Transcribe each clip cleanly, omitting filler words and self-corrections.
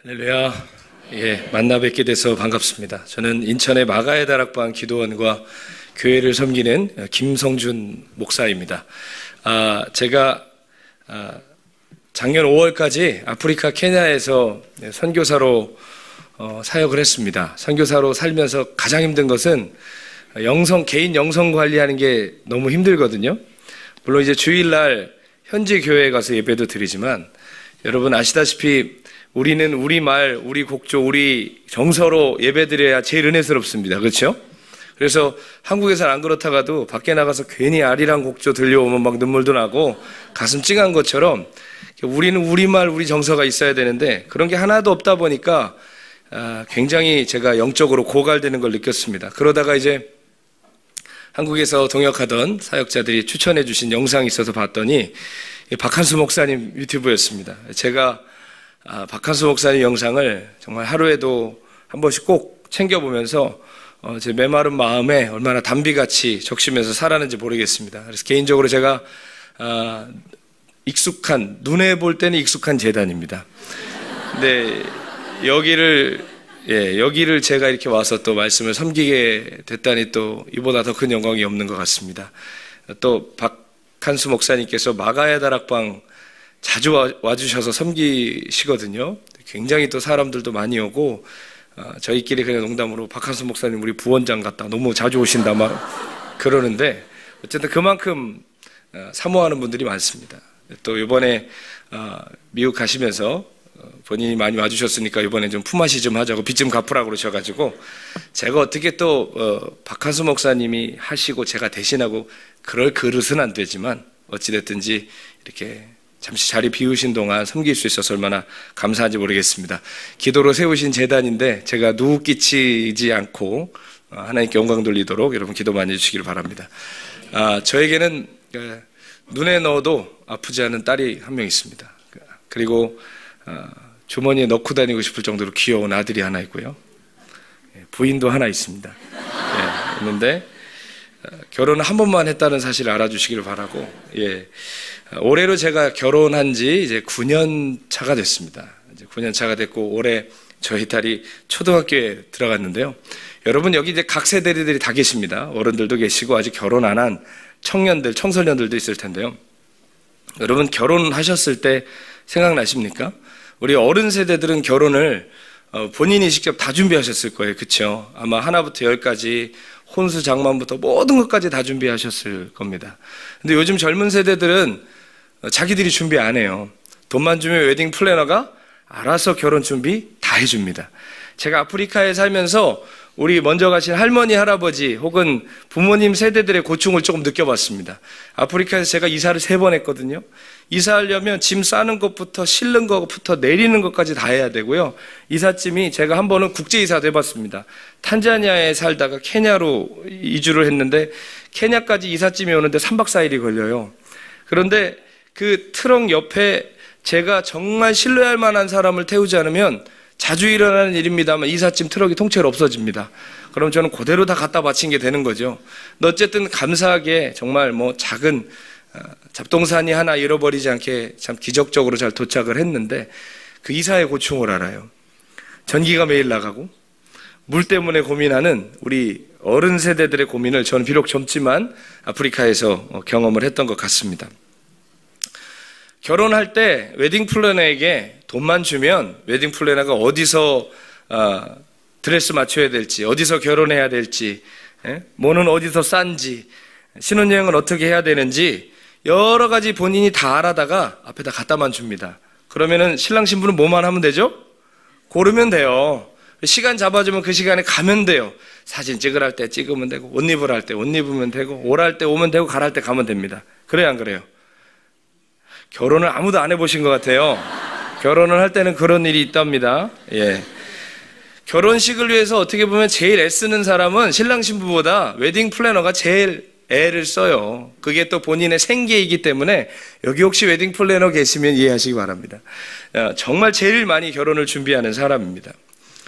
할렐루야. 만나 뵙게 돼서 반갑습니다. 저는 인천의 마가의 다락방 기도원과 교회를 섬기는 김성준 목사입니다. 제가 작년 5월까지 아프리카 케냐에서 선교사로 사역을 했습니다. 선교사로 살면서 가장 힘든 것은 개인 영성 관리하는 게 너무 힘들거든요. 물론 이제 주일날 현지 교회에 가서 예배도 드리지만 여러분 아시다시피 우리는 우리 말, 우리 곡조, 우리 정서로 예배드려야 제일 은혜스럽습니다. 그렇죠? 그래서 한국에서는 안 그렇다가도 밖에 나가서 괜히 아리랑 곡조 들려오면 막 눈물도 나고 가슴 찡한 것처럼 우리는 우리 말, 우리 정서가 있어야 되는데 그런 게 하나도 없다 보니까 굉장히 제가 영적으로 고갈되는 걸 느꼈습니다. 그러다가 이제 한국에서 동역하던 사역자들이 추천해 주신 영상이 있어서 봤더니 박한수 목사님 유튜브였습니다. 제가 박한수 목사님 영상을 정말 하루에도 한 번씩 꼭 챙겨보면서 제 메마른 마음에 얼마나 단비같이 적시면서 살았는지 모르겠습니다. 그래서 개인적으로 제가 눈에 볼 때는 익숙한 재단입니다. 근데 여기를 제가 이렇게 와서 또 말씀을 섬기게 됐다니 또 이보다 더 큰 영광이 없는 것 같습니다. 또 박한수 목사님께서 마가의 다락방 자주 와주셔서 섬기시거든요. 굉장히 또 사람들도 많이 오고 저희끼리 그냥 농담으로 박한수 목사님 우리 부원장 같다 너무 자주 오신다 막 그러는데 어쨌든 그만큼 사모하는 분들이 많습니다. 또 이번에 미국 가시면서 본인이 많이 와주셨으니까 이번에 좀 품앗이 좀 하자고 빚 좀 갚으라고 그러셔가지고 제가 어떻게 또 박한수 목사님이 하시고 제가 대신하고 그럴 그릇은 안 되지만 어찌됐든지 이렇게 잠시 자리 비우신 동안 섬길 수 있어서 얼마나 감사한지 모르겠습니다. 기도로 세우신 재단인데 제가 누구 끼치지 않고 하나님께 영광 돌리도록 여러분 기도 많이 해주시기를 바랍니다. 저에게는 눈에 넣어도 아프지 않은 딸이 한 명 있습니다. 그리고 주머니에 넣고 다니고 싶을 정도로 귀여운 아들이 하나 있고요. 부인도 하나 있습니다. 있는데 결혼을 한 번만 했다는 사실을 알아주시기를 바라고 올해로 제가 결혼한 지 이제 9년 차가 됐습니다. 이제 9년 차가 됐고 올해 저희 딸이 초등학교에 들어갔는데요. 여러분 여기 이제 각 세대들이 다 계십니다. 어른들도 계시고 아직 결혼 안 한 청년들, 청소년들도 있을 텐데요. 여러분 결혼하셨을 때 생각나십니까? 우리 어른 세대들은 결혼을 본인이 직접 다 준비하셨을 거예요. 그렇죠? 아마 하나부터 열까지 혼수 장만부터 모든 것까지 다 준비하셨을 겁니다. 근데 요즘 젊은 세대들은 자기들이 준비 안 해요. 돈만 주면 웨딩 플래너가 알아서 결혼 준비 다 해줍니다. 제가 아프리카에 살면서 우리 먼저 가신 할머니, 할아버지 혹은 부모님 세대들의 고충을 조금 느껴봤습니다. 아프리카에서 제가 이사를 3번 했거든요. 이사하려면 짐 싸는 것부터 실는 것부터 내리는 것까지 다 해야 되고요. 이삿짐이 제가 한 번은 국제이사도 해봤습니다. 탄자니아에 살다가 케냐로 이주를 했는데 케냐까지 이삿짐이 오는데 3박 4일이 걸려요. 그런데 그 트럭 옆에 제가 정말 신뢰할 만한 사람을 태우지 않으면 자주 일어나는 일입니다만 이삿짐 트럭이 통째로 없어집니다. 그럼 저는 그대로 다 갖다 바친 게 되는 거죠. 어쨌든 감사하게 정말 작은 잡동사니 하나 잃어버리지 않게 참 기적적으로 잘 도착을 했는데 그 이사의 고충을 알아요. 전기가 매일 나가고 물 때문에 고민하는 우리 어른 세대들의 고민을 저는 비록 젊지만 아프리카에서 경험을 했던 것 같습니다. 결혼할 때 웨딩 플래너에게 돈만 주면 웨딩 플래너가 어디서 드레스 맞춰야 될지, 어디서 결혼해야 될지, 뭐는 어디서 싼지, 신혼여행은 어떻게 해야 되는지 여러 가지 본인이 다 알아다가 앞에다 갖다만 줍니다. 그러면은 신랑 신부는 뭐만 하면 되죠? 고르면 돼요. 시간 잡아주면 그 시간에 가면 돼요. 사진 찍으라 할 때 찍으면 되고 옷 입으라 할 때 옷 입으면 되고 오라 할 때 오면 되고 가라 할 때 가면 됩니다. 그래요, 안 그래요? 결혼을 아무도 안 해보신 것 같아요. 결혼을 할 때는 그런 일이 있답니다. 결혼식을 위해서 어떻게 보면 제일 애쓰는 사람은 신랑 신부보다 웨딩 플래너가 제일 애를 써요. 그게 또 본인의 생계이기 때문에 여기 혹시 웨딩 플래너 계시면 이해하시기 바랍니다. 정말 제일 많이 결혼을 준비하는 사람입니다.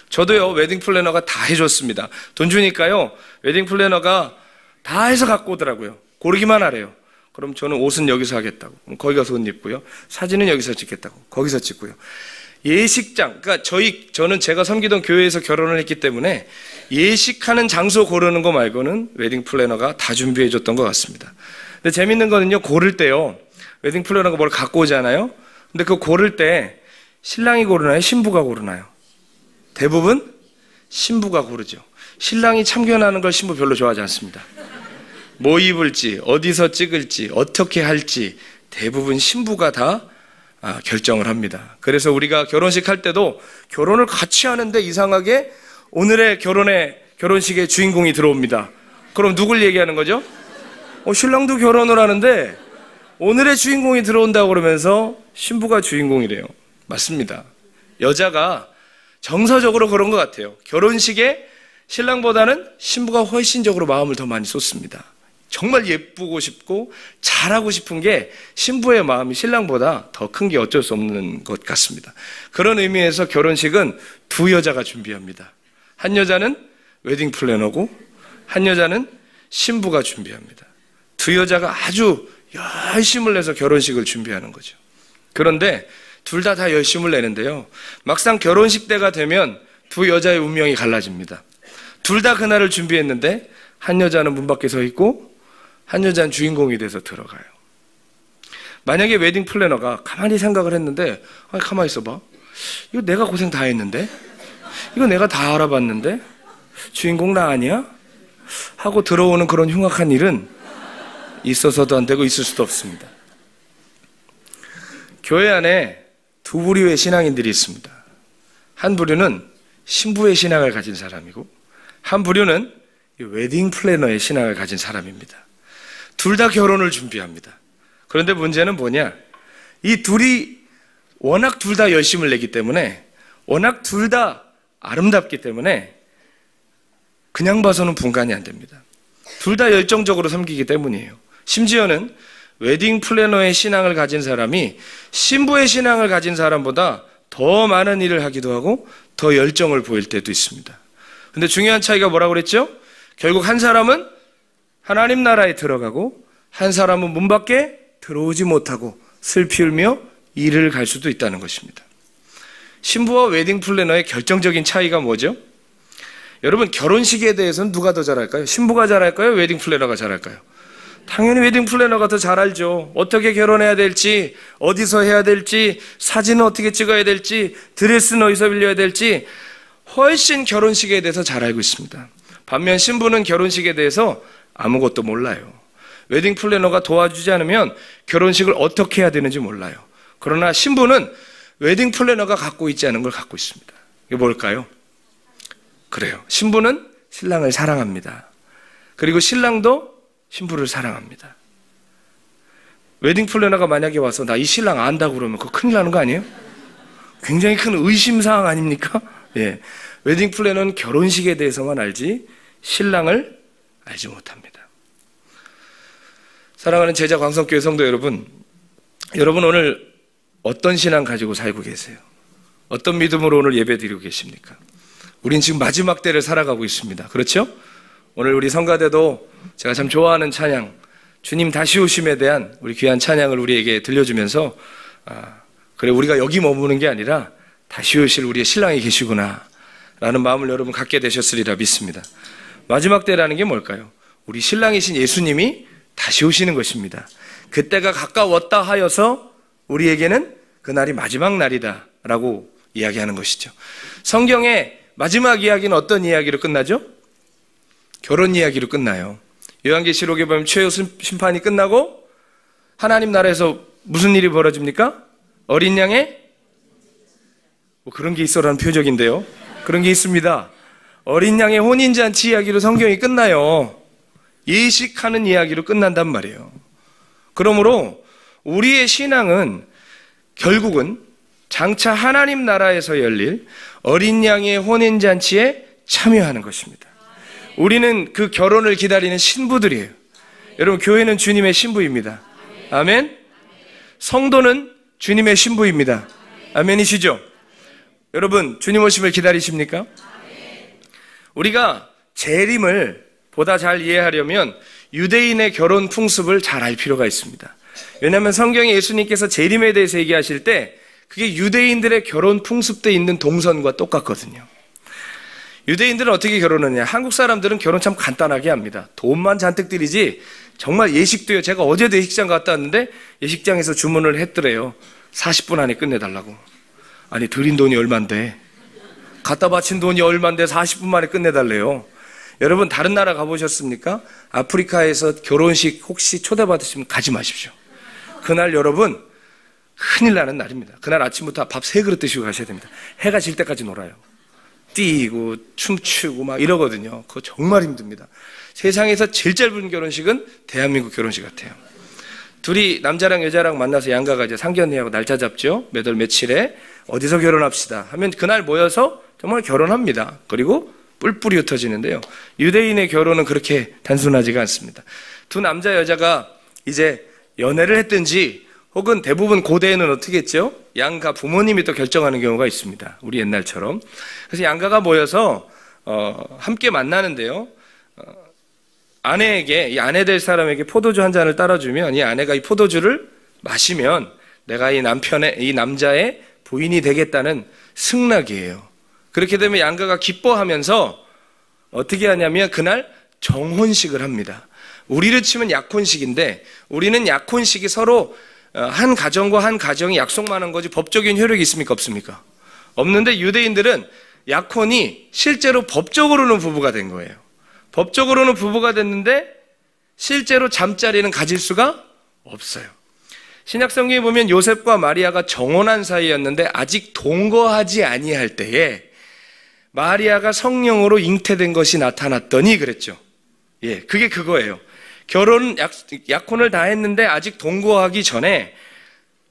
저도요 웨딩 플래너가 다 해줬습니다. 돈 주니까요 웨딩 플래너가 다 해서 갖고 오더라고요. 고르기만 하래요. 그럼 저는 옷은 여기서 하겠다고. 거기 가서 옷 입고요. 사진은 여기서 찍겠다고. 거기서 찍고요. 예식장, 그러니까 저는 제가 섬기던 교회에서 결혼을 했기 때문에 예식하는 장소 고르는 거 말고는 웨딩 플래너가 다 준비해 줬던 것 같습니다. 근데 재밌는 거는요, 고를 때요, 웨딩 플래너가 뭘 갖고 오잖아요. 근데 그 고를 때 신랑이 고르나요? 신부가 고르나요? 대부분 신부가 고르죠. 신랑이 참견하는 걸 신부 별로 좋아하지 않습니다. 뭐 입을지, 어디서 찍을지, 어떻게 할지 대부분 신부가 다 결정을 합니다. 그래서 우리가 결혼식 할 때도 결혼을 같이 하는데 이상하게 오늘의 결혼식의 주인공이 들어옵니다. 그럼 누굴 얘기하는 거죠? 신랑도 결혼을 하는데 오늘의 주인공이 들어온다고 그러면서 신부가 주인공이래요. 맞습니다. 여자가 정서적으로 그런 것 같아요. 결혼식에 신랑보다는 신부가 훨씬적으로 마음을 더 많이 쏟습니다. 정말 예쁘고 싶고 잘하고 싶은 게 신부의 마음이 신랑보다 더 큰 게 어쩔 수 없는 것 같습니다. 그런 의미에서 결혼식은 두 여자가 준비합니다. 한 여자는 웨딩 플래너고 한 여자는 신부가 준비합니다. 두 여자가 아주 열심을 내서 결혼식을 준비하는 거죠. 그런데 둘 다 열심을 내는데요, 막상 결혼식 때가 되면 두 여자의 운명이 갈라집니다. 둘 다 그날을 준비했는데 한 여자는 문 밖에 서 있고 한 여자는 주인공이 돼서 들어가요. 만약에 웨딩 플래너가 가만히 생각을 했는데, 가만히 있어봐, 이거 내가 고생 다 했는데, 이거 내가 다 알아봤는데 주인공 나 아니야? 하고 들어오는 그런 흉악한 일은 있어서도 안 되고 있을 수도 없습니다. 교회 안에 두 부류의 신앙인들이 있습니다. 한 부류는 신부의 신앙을 가진 사람이고 한 부류는 웨딩 플래너의 신앙을 가진 사람입니다. 둘 다 결혼을 준비합니다. 그런데 문제는 뭐냐? 이 둘이 워낙 둘 다 열심을 내기 때문에, 워낙 둘 다 아름답기 때문에 그냥 봐서는 분간이 안 됩니다. 둘 다 열정적으로 섬기기 때문이에요. 심지어는 웨딩 플래너의 신앙을 가진 사람이 신부의 신앙을 가진 사람보다 더 많은 일을 하기도 하고 더 열정을 보일 때도 있습니다. 근데 중요한 차이가 뭐라고 그랬죠? 결국 한 사람은 하나님 나라에 들어가고 한 사람은 문 밖에 들어오지 못하고 슬피 울며 일을 갈 수도 있다는 것입니다. 신부와 웨딩 플래너의 결정적인 차이가 뭐죠? 여러분, 결혼식에 대해서는 누가 더 잘할까요? 신부가 잘할까요? 웨딩 플래너가 잘할까요? 당연히 웨딩 플래너가 더 잘 알죠. 어떻게 결혼해야 될지, 어디서 해야 될지, 사진은 어떻게 찍어야 될지, 드레스는 어디서 빌려야 될지 훨씬 결혼식에 대해서 잘 알고 있습니다. 반면 신부는 결혼식에 대해서 아무것도 몰라요. 웨딩 플래너가 도와주지 않으면 결혼식을 어떻게 해야 되는지 몰라요. 그러나 신부는 웨딩 플래너가 갖고 있지 않은 걸 갖고 있습니다. 이게 뭘까요? 그래요. 신부는 신랑을 사랑합니다. 그리고 신랑도 신부를 사랑합니다. 웨딩 플래너가 만약에 와서 나 이 신랑 안다고 그러면 그거 큰일 나는 거 아니에요? 굉장히 큰 의심사항 아닙니까? 예. 웨딩 플래너는 결혼식에 대해서만 알지 신랑을 알지 못합니다. 사랑하는 제자 광성교회 성도 여러분, 여러분 오늘 어떤 신앙 가지고 살고 계세요? 어떤 믿음으로 오늘 예배 드리고 계십니까? 우린 지금 마지막 때를 살아가고 있습니다. 그렇죠? 오늘 우리 성가대도 제가 참 좋아하는 찬양, 주님 다시 오심에 대한 우리 귀한 찬양을 우리에게 들려주면서 그래, 우리가 여기 머무는 게 아니라 다시 오실 우리의 신랑이 계시구나 라는 마음을 여러분 갖게 되셨으리라 믿습니다. 마지막 때라는 게 뭘까요? 우리 신랑이신 예수님이 다시 오시는 것입니다. 그때가 가까웠다 하여서 우리에게는 그날이 마지막 날이다 라고 이야기하는 것이죠. 성경의 마지막 이야기는 어떤 이야기로 끝나죠? 결혼 이야기로 끝나요. 요한계시록에 보면 최후 심판이 끝나고 하나님 나라에서 무슨 일이 벌어집니까? 어린 양의 뭐 그런 게 있어라는 표적인데요. 그런 게 있습니다. 어린 양의 혼인잔치 이야기로 성경이 끝나요. 예식하는 이야기로 끝난단 말이에요. 그러므로 우리의 신앙은 결국은 장차 하나님 나라에서 열릴 어린 양의 혼인잔치에 참여하는 것입니다. 우리는 그 결혼을 기다리는 신부들이에요. 여러분, 교회는 주님의 신부입니다. 아멘. 성도는 주님의 신부입니다. 아멘이시죠? 여러분, 주님 오심을 기다리십니까? 우리가 재림을 보다 잘 이해하려면 유대인의 결혼 풍습을 잘 알 필요가 있습니다. 왜냐하면 성경에 예수님께서 재림에 대해서 얘기하실 때 그게 유대인들의 결혼 풍습에 있는 동선과 똑같거든요. 유대인들은 어떻게 결혼하냐? 한국 사람들은 결혼 참 간단하게 합니다. 돈만 잔뜩 들이지 정말 예식도요. 제가 어제도 예식장 갔다 왔는데 예식장에서 주문을 했더래요. 40분 안에 끝내달라고. 아니 들인 돈이 얼만데, 갖다 바친 돈이 얼만데 40분 만에 끝내달래요. 여러분 다른 나라 가보셨습니까? 아프리카에서 결혼식 혹시 초대받으시면 가지 마십시오. 그날 여러분 큰일 나는 날입니다. 그날 아침부터 밥 3그릇 드시고 가셔야 됩니다. 해가 질 때까지 놀아요. 뛰고 춤추고 막 이러거든요. 그거 정말 힘듭니다. 세상에서 제일 짧은 결혼식은 대한민국 결혼식 같아요. 둘이 남자랑 여자랑 만나서 양가가 이제 상견례하고 날짜 잡죠. 몇 월 며칠에 어디서 결혼합시다 하면 그날 모여서 정말 결혼합니다. 그리고 뿔뿔이 흩어지는데요. 유대인의 결혼은 그렇게 단순하지가 않습니다. 두 남자 여자가 이제 연애를 했든지 혹은 대부분 고대에는 어떻게 했죠? 양가 부모님이 또 결정하는 경우가 있습니다. 우리 옛날처럼. 그래서 양가가 모여서 함께 만나는데요. 아내에게, 이 아내 될 사람에게 포도주 한 잔을 따라주면 이 아내가 이 포도주를 마시면 내가 이 남자의 부인이 되겠다는 승낙이에요. 그렇게 되면 양가가 기뻐하면서 어떻게 하냐면 그날 정혼식을 합니다. 우리를 치면 약혼식인데 우리는 약혼식이 서로 한 가정과 한 가정이 약속만 한 거지 법적인 효력이 있습니까? 없습니까? 없는데 유대인들은 약혼이 실제로 법적으로는 부부가 된 거예요. 법적으로는 부부가 됐는데 실제로 잠자리는 가질 수가 없어요. 신약성경에 보면 요셉과 마리아가 정혼한 사이였는데 아직 동거하지 아니할 때에 마리아가 성령으로 잉태된 것이 나타났더니 그랬죠. 예, 그게 그거예요. 약혼을 다 했는데 아직 동거하기 전에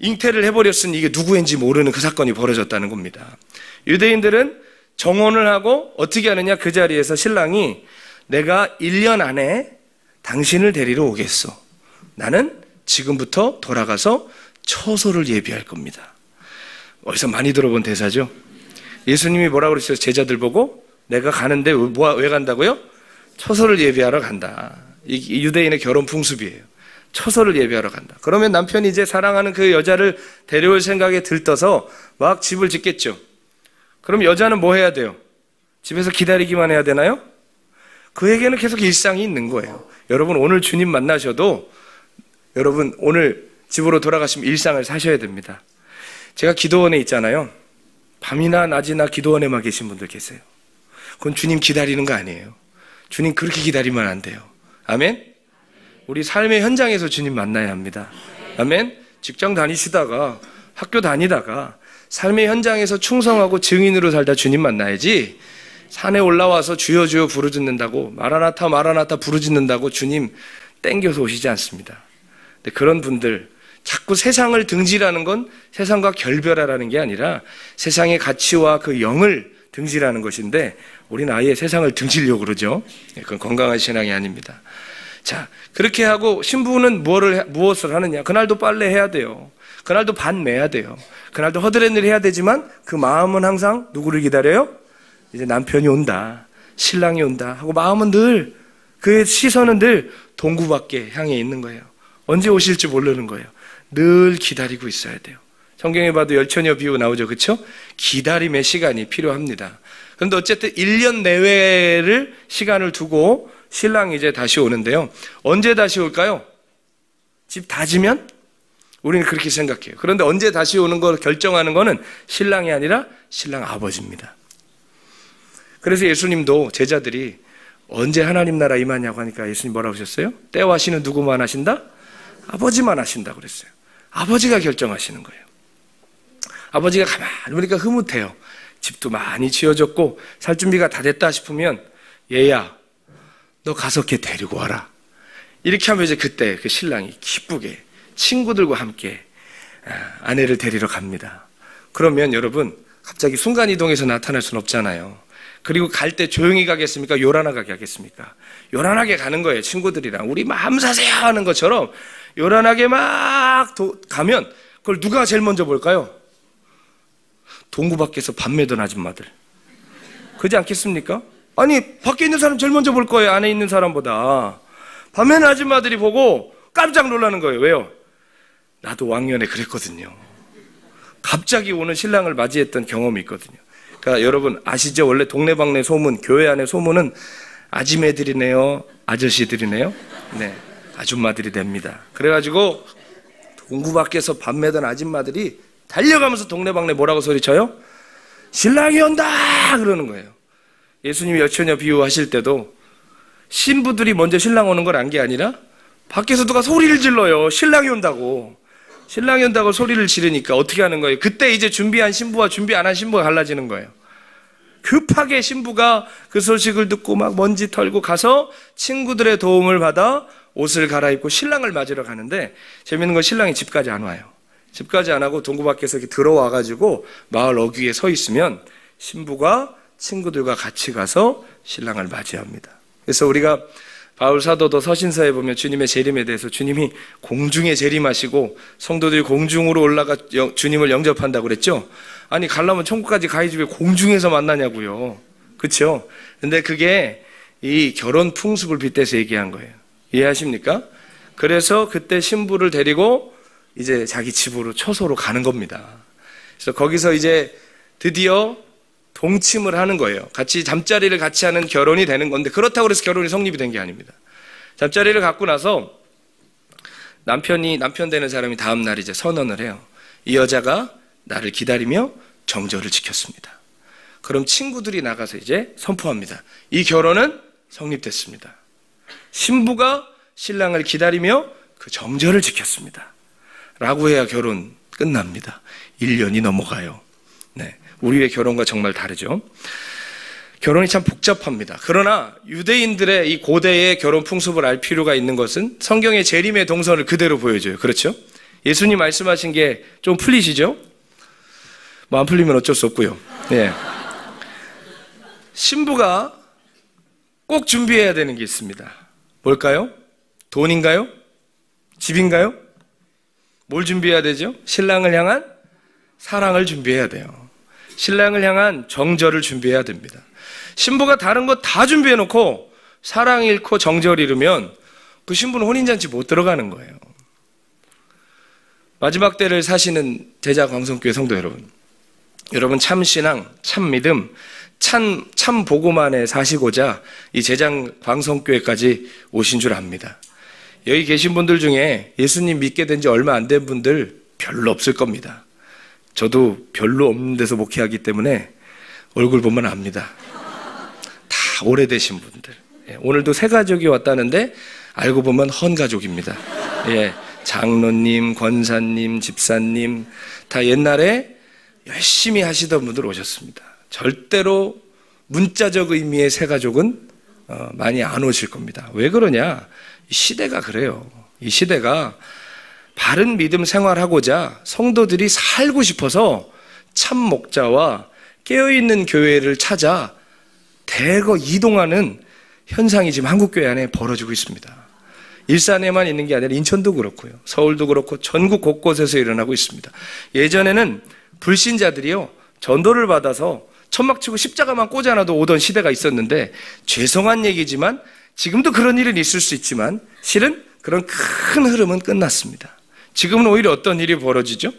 잉태를 해버렸으니 이게 누구인지 모르는 그 사건이 벌어졌다는 겁니다. 유대인들은 정혼을 하고 어떻게 하느냐? 그 자리에서 신랑이 내가 1년 안에 당신을 데리러 오겠어. 나는 지금부터 돌아가서 처소를 예비할 겁니다. 어디서 많이 들어본 대사죠? 예수님이 뭐라고 그러셨어요? 제자들 보고 내가 가는데 왜 간다고요? 처소를 예비하러 간다. 이 유대인의 결혼 풍습이에요. 처소를 예비하러 간다. 그러면 남편이 이제 사랑하는 그 여자를 데려올 생각에 들떠서 막 집을 짓겠죠. 그럼 여자는 뭐 해야 돼요? 집에서 기다리기만 해야 되나요? 그에게는 계속 일상이 있는 거예요. 여러분 오늘 주님 만나셔도 여러분 오늘 집으로 돌아가시면 일상을 사셔야 됩니다. 제가 기도원에 있잖아요. 밤이나 낮이나 기도원에만 계신 분들 계세요. 그건 주님 기다리는 거 아니에요. 주님 그렇게 기다리면 안 돼요. 아멘? 우리 삶의 현장에서 주님 만나야 합니다. 아멘? 직장 다니시다가 학교 다니다가 삶의 현장에서 충성하고 증인으로 살다 주님 만나야지 산에 올라와서 주여 주여 부르짖는다고 마라나타 마라나타 부르짖는다고 주님 땡겨서 오시지 않습니다. 근데 그런 분들 자꾸 세상을 등지라는 건 세상과 결별하라는 게 아니라 세상의 가치와 그 영을 등지라는 것인데 우리는 아예 세상을 등지려고 그러죠. 그건 건강한 신앙이 아닙니다. 자, 그렇게 하고 신부는 무엇을 하느냐? 그날도 빨래 해야 돼요. 그날도 반 매야 돼요. 그날도 허드렛일 해야 되지만 그 마음은 항상 누구를 기다려요? 이제 남편이 온다, 신랑이 온다 하고 마음은 늘 그의 시선은 늘 동구밖에 향해 있는 거예요. 언제 오실지 모르는 거예요. 늘 기다리고 있어야 돼요. 성경에 봐도 열처녀 비유 나오죠, 그렇죠? 기다림의 시간이 필요합니다. 그런데 어쨌든 1년 내외를 시간을 두고 신랑이 이제 다시 오는데요. 언제 다시 올까요? 집 다 지면? 우리는 그렇게 생각해요. 그런데 언제 다시 오는 걸 결정하는 거는 신랑이 아니라 신랑 아버지입니다. 그래서 예수님도 제자들이 언제 하나님 나라 임하냐고 하니까 예수님 뭐라고 하셨어요? 때와 시는 누구만 하신다? 아버지만 하신다고 그랬어요. 아버지가 결정하시는 거예요. 아버지가 가만히 보니까 흐뭇해요. 집도 많이 지어졌고 살 준비가 다 됐다 싶으면 얘야 너 가서 걔 데리고 와라. 이렇게 하면 이제 그때 그 신랑이 기쁘게 친구들과 함께 아내를 데리러 갑니다. 그러면 여러분 갑자기 순간이동해서 나타날 수는 없잖아요. 그리고 갈 때 조용히 가겠습니까? 요란하게 가겠습니까? 요란하게 가는 거예요. 친구들이랑 우리 마음 사세요 하는 것처럼 요란하게 막 가면 그걸 누가 제일 먼저 볼까요? 동구 밖에서 밥 매던 아줌마들. 그러지 않겠습니까? 아니 밖에 있는 사람 제일 먼저 볼 거예요. 안에 있는 사람보다. 밥 매는 아줌마들이 보고 깜짝 놀라는 거예요. 왜요? 나도 왕년에 그랬거든요. 갑자기 오는 신랑을 맞이했던 경험이 있거든요. 그러니까 여러분 아시죠? 원래 동네방네 소문, 교회 안의 소문은 아지매들이네요, 아저씨들이네요, 네, 아줌마들이 됩니다. 그래가지고 동구 밖에서 밥 매던 아줌마들이 달려가면서 동네방네 뭐라고 소리쳐요? 신랑이 온다! 그러는 거예요. 예수님이 여처녀 비유하실 때도 신부들이 먼저 신랑 오는 걸 안 게 아니라 밖에서 누가 소리를 질러요. 신랑이 온다고. 신랑이 온다고 소리를 지르니까 어떻게 하는 거예요? 그때 이제 준비한 신부와 준비 안 한 신부가 갈라지는 거예요. 급하게 신부가 그 소식을 듣고 막 먼지 털고 가서 친구들의 도움을 받아 옷을 갈아입고 신랑을 맞으러 가는데, 재밌는 건 신랑이 집까지 안 와요. 집까지 안 하고 동구 밖에서 이렇게 들어와가지고 마을 어귀에 서 있으면 신부가 친구들과 같이 가서 신랑을 맞이합니다. 그래서 우리가 바울 사도도 서신서에 보면 주님의 재림에 대해서 주님이 공중에 재림하시고 성도들이 공중으로 올라가 주님을 영접한다고 그랬죠? 아니 가려면 천국까지 가야지 왜 공중에서 만나냐고요. 그렇죠? 근데 그게 이 결혼 풍습을 빗대서 얘기한 거예요. 이해하십니까? 그래서 그때 신부를 데리고 이제 자기 집으로 처소로 가는 겁니다. 그래서 거기서 이제 드디어 동침을 하는 거예요. 같이 잠자리를 같이 하는 결혼이 되는 건데, 그렇다고 해서 결혼이 성립이 된 게 아닙니다. 잠자리를 갖고 나서 남편 되는 사람이 다음 날 이제 선언을 해요. 이 여자가 나를 기다리며 정절을 지켰습니다. 그럼 친구들이 나가서 이제 선포합니다. 이 결혼은 성립됐습니다. 신부가 신랑을 기다리며 그 정절을 지켰습니다. 라고 해야 결혼 끝납니다. 1년이 넘어가요. 네. 우리의 결혼과 정말 다르죠. 결혼이 참 복잡합니다. 그러나 유대인들의 이 고대의 결혼 풍습을 알 필요가 있는 것은 성경의 재림의 동선을 그대로 보여줘요. 그렇죠? 예수님 말씀하신 게 좀 풀리시죠? 뭐 안 풀리면 어쩔 수 없고요. 네. 신부가 꼭 준비해야 되는 게 있습니다. 뭘까요? 돈인가요? 집인가요? 뭘 준비해야 되죠? 신랑을 향한 사랑을 준비해야 돼요. 신랑을 향한 정절을 준비해야 됩니다. 신부가 다른 거 다 준비해놓고 사랑 잃고 정절 잃으면 그 신부는 혼인잔치 못 들어가는 거예요. 마지막 때를 사시는 제자 광성교회 성도 여러분, 여러분 참 신앙, 참 믿음, 참 복음만에 사시고자 이 제장 광성교회까지 오신 줄 압니다. 여기 계신 분들 중에 예수님 믿게 된 지 얼마 안 된 분들 별로 없을 겁니다. 저도 별로 없는 데서 목회하기 때문에 얼굴 보면 압니다. 다 오래되신 분들. 오늘도 새 가족이 왔다는데 알고 보면 헌 가족입니다. 예, 장로님, 권사님, 집사님 다 옛날에 열심히 하시던 분들 오셨습니다. 절대로 문자적 의미의 새 가족은 많이 안 오실 겁니다. 왜 그러냐? 이 시대가 그래요. 이 시대가 바른 믿음 생활하고자 성도들이 살고 싶어서 참 목자와 깨어있는 교회를 찾아 대거 이동하는 현상이 지금 한국교회 안에 벌어지고 있습니다. 일산에만 있는 게 아니라 인천도 그렇고요, 서울도 그렇고 전국 곳곳에서 일어나고 있습니다. 예전에는 불신자들이요 전도를 받아서 천막 치고 십자가만 꽂아놔도 오던 시대가 있었는데, 죄송한 얘기지만 지금도 그런 일은 있을 수 있지만 실은 그런 큰 흐름은 끝났습니다. 지금은 오히려 어떤 일이 벌어지죠?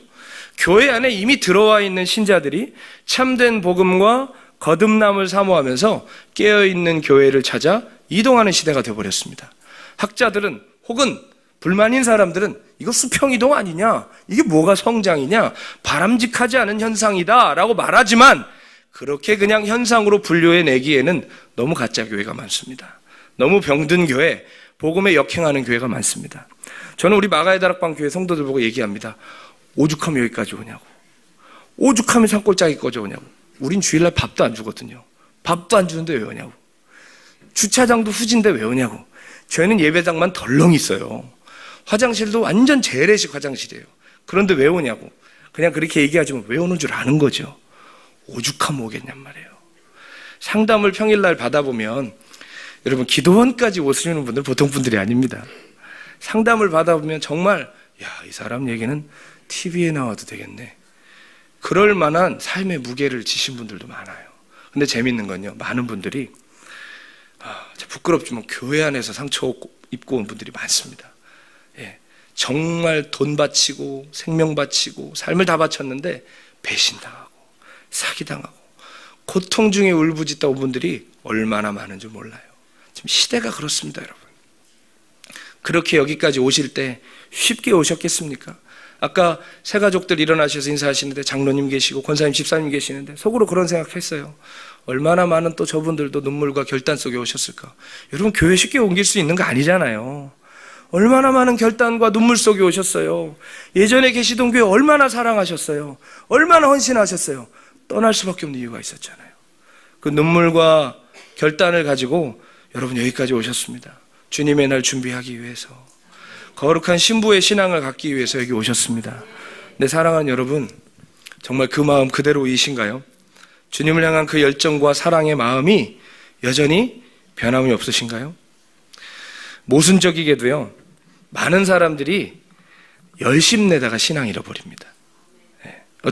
교회 안에 이미 들어와 있는 신자들이 참된 복음과 거듭남을 사모하면서 깨어있는 교회를 찾아 이동하는 시대가 되어버렸습니다. 학자들은 혹은 불만인 사람들은 이거 수평이동 아니냐, 이게 뭐가 성장이냐, 바람직하지 않은 현상이다 라고 말하지만, 그렇게 그냥 현상으로 분류해내기에는 너무 가짜 교회가 많습니다. 너무 병든 교회, 복음에 역행하는 교회가 많습니다. 저는 우리 마가의 다락방 교회 성도들 보고 얘기합니다. 오죽하면 여기까지 오냐고, 오죽하면 산골짜기까지 오냐고. 우린 주일날 밥도 안 주거든요. 밥도 안 주는데 왜 오냐고. 주차장도 후진데 왜 오냐고. 저희는 예배당만 덜렁 있어요. 화장실도 완전 재래식 화장실이에요. 그런데 왜 오냐고. 그냥 그렇게 얘기하지만 왜 오는 줄 아는 거죠. 오죽하면 오겠냔 말이에요. 상담을 평일날 받아보면 여러분, 기도원까지 오시는 분들 보통 분들이 아닙니다. 상담을 받아보면 정말 이 사람 얘기는 TV에 나와도 되겠네, 그럴 만한 삶의 무게를 지신 분들도 많아요. 근데 재밌는 건요, 많은 분들이 부끄럽지만 교회 안에서 상처 입고 온 분들이 많습니다. 예, 정말 돈 바치고 생명 바치고 삶을 다 바쳤는데 배신당하고 사기당하고 고통 중에 울부짖다 분들이 얼마나 많은 줄 몰라요. 지금 시대가 그렇습니다, 여러분. 그렇게 여기까지 오실 때 쉽게 오셨겠습니까? 아까 새 가족들 일어나셔서 인사하시는데 장로님 계시고 권사님, 집사님 계시는데 속으로 그런 생각했어요. 얼마나 많은 또 저분들도 눈물과 결단 속에 오셨을까? 여러분, 교회 쉽게 옮길 수 있는 거 아니잖아요. 얼마나 많은 결단과 눈물 속에 오셨어요. 예전에 계시던 교회 얼마나 사랑하셨어요. 얼마나 헌신하셨어요. 떠날 수밖에 없는 이유가 있었잖아요. 그 눈물과 결단을 가지고 여러분 여기까지 오셨습니다. 주님의 날 준비하기 위해서, 거룩한 신부의 신앙을 갖기 위해서 여기 오셨습니다. 내 사랑하는 여러분, 정말 그 마음 그대로이신가요? 주님을 향한 그 열정과 사랑의 마음이 여전히 변함이 없으신가요? 모순적이게도요, 많은 사람들이 열심 내다가 신앙 잃어버립니다.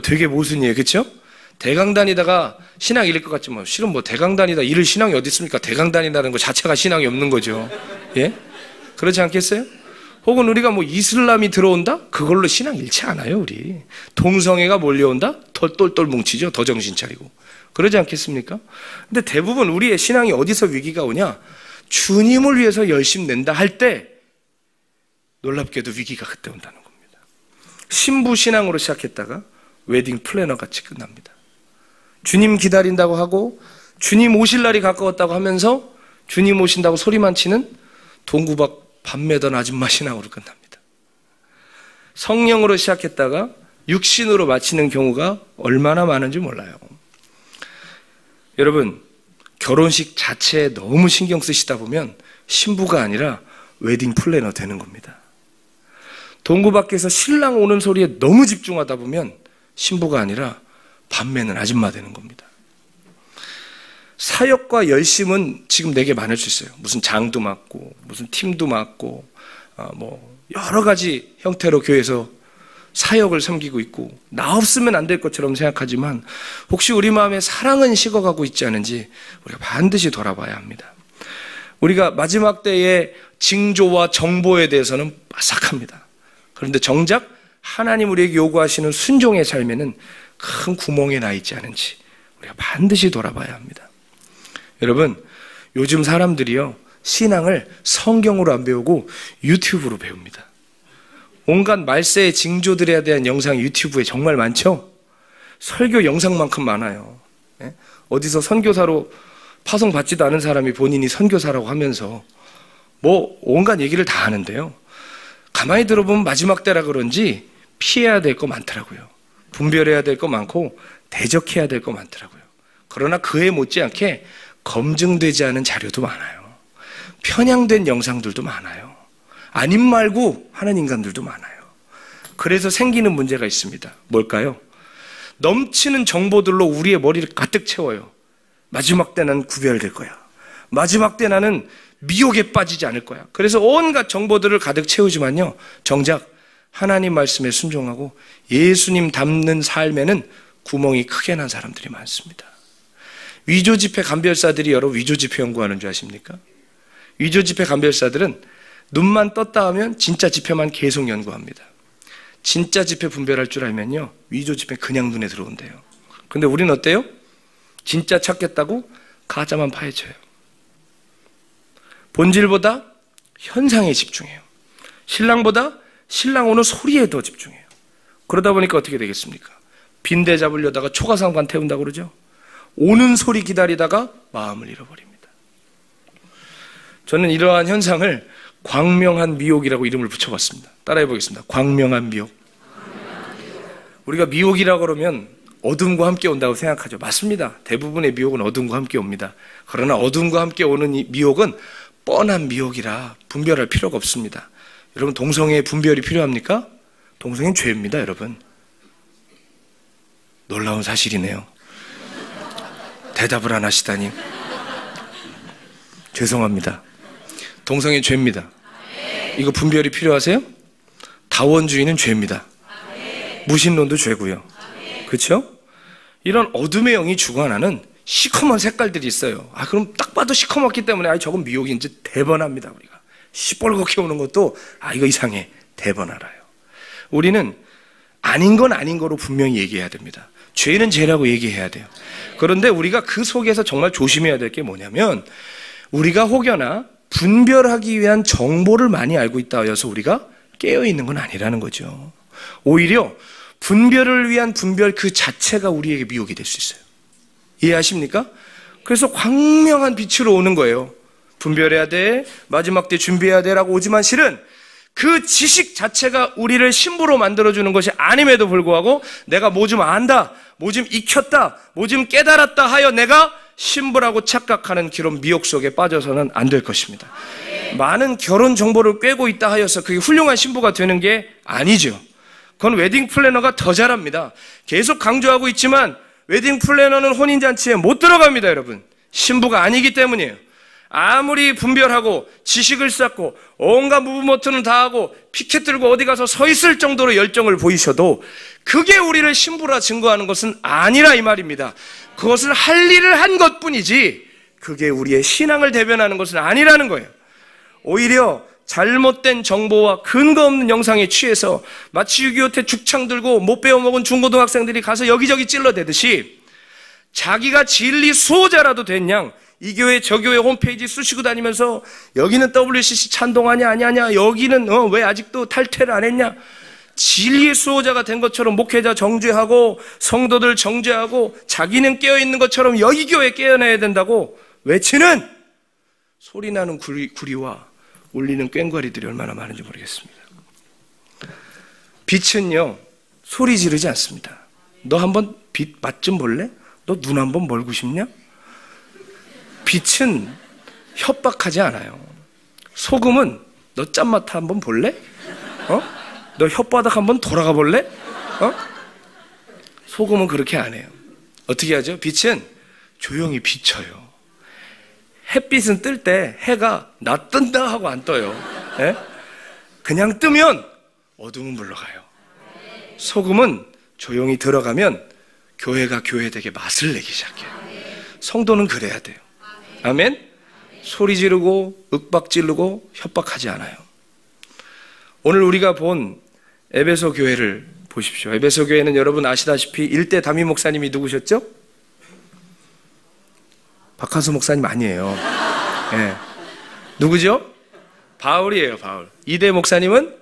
되게 모순이에요, 그렇죠? 대강 다니다가 신앙 잃을 것 같지만 실은 뭐 대강 다니다 잃을 신앙이 어디 있습니까? 대강 다닌다는 것 자체가 신앙이 없는 거죠. 예? 그렇지 않겠어요? 혹은 우리가 뭐 이슬람이 들어온다? 그걸로 신앙 잃지 않아요, 우리. 동성애가 몰려온다? 더 똘똘 뭉치죠, 더 정신 차리고. 그러지 않겠습니까? 근데 대부분 우리의 신앙이 어디서 위기가 오냐? 주님을 위해서 열심 낸다 할 때 놀랍게도 위기가 그때 온다는 겁니다. 신부 신앙으로 시작했다가 웨딩 플래너 같이 끝납니다. 주님 기다린다고 하고 주님 오실 날이 가까웠다고 하면서 주님 오신다고 소리만 치는 동구박 밥 매던 아줌마 신앙으로 끝납니다. 성령으로 시작했다가 육신으로 마치는 경우가 얼마나 많은지 몰라요. 여러분, 결혼식 자체에 너무 신경 쓰시다 보면 신부가 아니라 웨딩 플래너 되는 겁니다. 동구 밖에서 신랑 오는 소리에 너무 집중하다 보면 신부가 아니라 밤매는 아줌마 되는 겁니다. 사역과 열심은 지금 내게 많을 수 있어요. 무슨 장도 맡고 무슨 팀도 맡고 뭐 여러 가지 형태로 교회에서 사역을 섬기고 있고 나 없으면 안 될 것처럼 생각하지만 혹시 우리 마음에 사랑은 식어가고 있지 않은지 우리가 반드시 돌아봐야 합니다. 우리가 마지막 때의 징조와 정보에 대해서는 빠삭합니다. 그런데 정작 하나님 우리에게 요구하시는 순종의 삶에는 큰 구멍이 나 있지 않은지 우리가 반드시 돌아봐야 합니다. 여러분, 요즘 사람들이요, 신앙을 성경으로 안 배우고 유튜브로 배웁니다. 온갖 말세의 징조들에 대한 영상이 유튜브에 정말 많죠? 설교 영상만큼 많아요. 어디서 선교사로 파송받지도 않은 사람이 본인이 선교사라고 하면서 뭐 온갖 얘기를 다 하는데요, 가만히 들어보면 마지막 때라 그런지 피해야 될 거 많더라고요. 분별해야 될 거 많고 대적해야 될 거 많더라고요. 그러나 그에 못지않게 검증되지 않은 자료도 많아요. 편향된 영상들도 많아요. 아님 말고 하는 인간들도 많아요. 그래서 생기는 문제가 있습니다. 뭘까요? 넘치는 정보들로 우리의 머리를 가득 채워요. 마지막 때 나는 구별될 거야. 마지막 때 나는 미혹에 빠지지 않을 거야. 그래서 온갖 정보들을 가득 채우지만요, 정작 하나님 말씀에 순종하고 예수님 닮는 삶에는 구멍이 크게 난 사람들이 많습니다. 위조지폐 감별사들이 여러 위조지폐 연구하는 줄 아십니까? 위조지폐 감별사들은 눈만 떴다 하면 진짜 지폐만 계속 연구합니다. 진짜 지폐 분별할 줄 알면요, 위조지폐 그냥 눈에 들어온대요. 근데 우리는 어때요? 진짜 찾겠다고 가짜만 파헤쳐요. 본질보다 현상에 집중해요. 신랑보다 신랑 오는 소리에 더 집중해요. 그러다 보니까 어떻게 되겠습니까? 빈대 잡으려다가 초가상관 태운다고 그러죠? 오는 소리 기다리다가 마음을 잃어버립니다. 저는 이러한 현상을 광명한 미혹이라고 이름을 붙여봤습니다. 따라해 보겠습니다. 광명한 미혹. 우리가 미혹이라고 그러면 어둠과 함께 온다고 생각하죠. 맞습니다. 대부분의 미혹은 어둠과 함께 옵니다. 그러나 어둠과 함께 오는 이 미혹은 뻔한 미혹이라 분별할 필요가 없습니다. 여러분, 동성애의 분별이 필요합니까? 동성애는 죄입니다, 여러분. 놀라운 사실이네요. 대답을 안 하시다니. 죄송합니다. 동성애 죄입니다. 이거 분별이 필요하세요? 다원주의는 죄입니다. 무신론도 죄고요. 그렇죠? 이런 어둠의 영이 주관하는 시커먼 색깔들이 있어요. 그럼 딱 봐도 시커멓기 때문에 저건 미혹인지 대번합니다. 우리가 시뻘겋게 오는 것도 이거 이상해, 대번 알아요. 우리는 아닌 건 아닌 거로 분명히 얘기해야 됩니다. 죄는 죄라고 얘기해야 돼요. 그런데 우리가 그 속에서 정말 조심해야 될 게 뭐냐면, 우리가 혹여나 분별하기 위한 정보를 많이 알고 있다 하여서 우리가 깨어있는 건 아니라는 거죠. 오히려 분별을 위한 분별 그 자체가 우리에게 미혹이 될 수 있어요. 이해하십니까? 그래서 광명한 빛으로 오는 거예요. 분별해야 돼, 마지막 때 준비해야 돼라고 오지만 실은 그 지식 자체가 우리를 신부로 만들어주는 것이 아님에도 불구하고 내가 뭐 좀 안다, 뭐 좀 익혔다, 뭐 좀 깨달았다 하여 내가 신부라고 착각하는 그런 미혹 속에 빠져서는 안 될 것입니다. 많은 결혼 정보를 꿰고 있다 하여서 그게 훌륭한 신부가 되는 게 아니죠. 그건 웨딩 플래너가 더 잘합니다. 계속 강조하고 있지만 웨딩 플래너는 혼인잔치에 못 들어갑니다, 여러분. 신부가 아니기 때문이에요. 아무리 분별하고 지식을 쌓고 온갖 무브먼트는 다 하고 피켓 들고 어디 가서 서 있을 정도로 열정을 보이셔도 그게 우리를 신부라 증거하는 것은 아니라 이 말입니다. 그것을 할 일을 한 것뿐이지 그게 우리의 신앙을 대변하는 것은 아니라는 거예요. 오히려 잘못된 정보와 근거 없는 영상에 취해서 마치 6.25 때 죽창 들고 못 배워먹은 중고등학생들이 가서 여기저기 찔러대듯이 자기가 진리 수호자라도 된 양 이 교회 저 교회 홈페이지 쑤시고 다니면서 여기는 WCC 찬동하냐 아니냐, 여기는 왜 아직도 탈퇴를 안 했냐, 진리의 수호자가 된 것처럼 목회자 정죄하고 성도들 정죄하고 자기는 깨어있는 것처럼 여기 교회 깨어나야 된다고 외치는 소리나는 구리와 울리는 꽹과리들이 얼마나 많은지 모르겠습니다. 빛은요 소리 지르지 않습니다. 너 한번 빛 맛 좀 볼래? 너 눈 한번 멀고 싶냐? 빛은 협박하지 않아요. 소금은 너 짠맛 한번 볼래? 너 혓바닥 한번 돌아가 볼래? 소금은 그렇게 안 해요. 어떻게 하죠? 빛은 조용히 비쳐요. 햇빛은 뜰 때 해가 나 뜬다 하고 안 떠요. 예? 그냥 뜨면 어둠은 물러가요. 소금은 조용히 들어가면 교회가 교회되게 맛을 내기 시작해요. 성도는 그래야 돼요. 아멘? 소리 지르고 윽박 지르고 협박하지 않아요. 오늘 우리가 본 에베소 교회를 보십시오. 에베소 교회는 여러분 아시다시피 일대 담임 목사님이 누구셨죠? 박한수 목사님 아니에요. 네. 누구죠? 바울이에요, 바울. 이대 목사님은?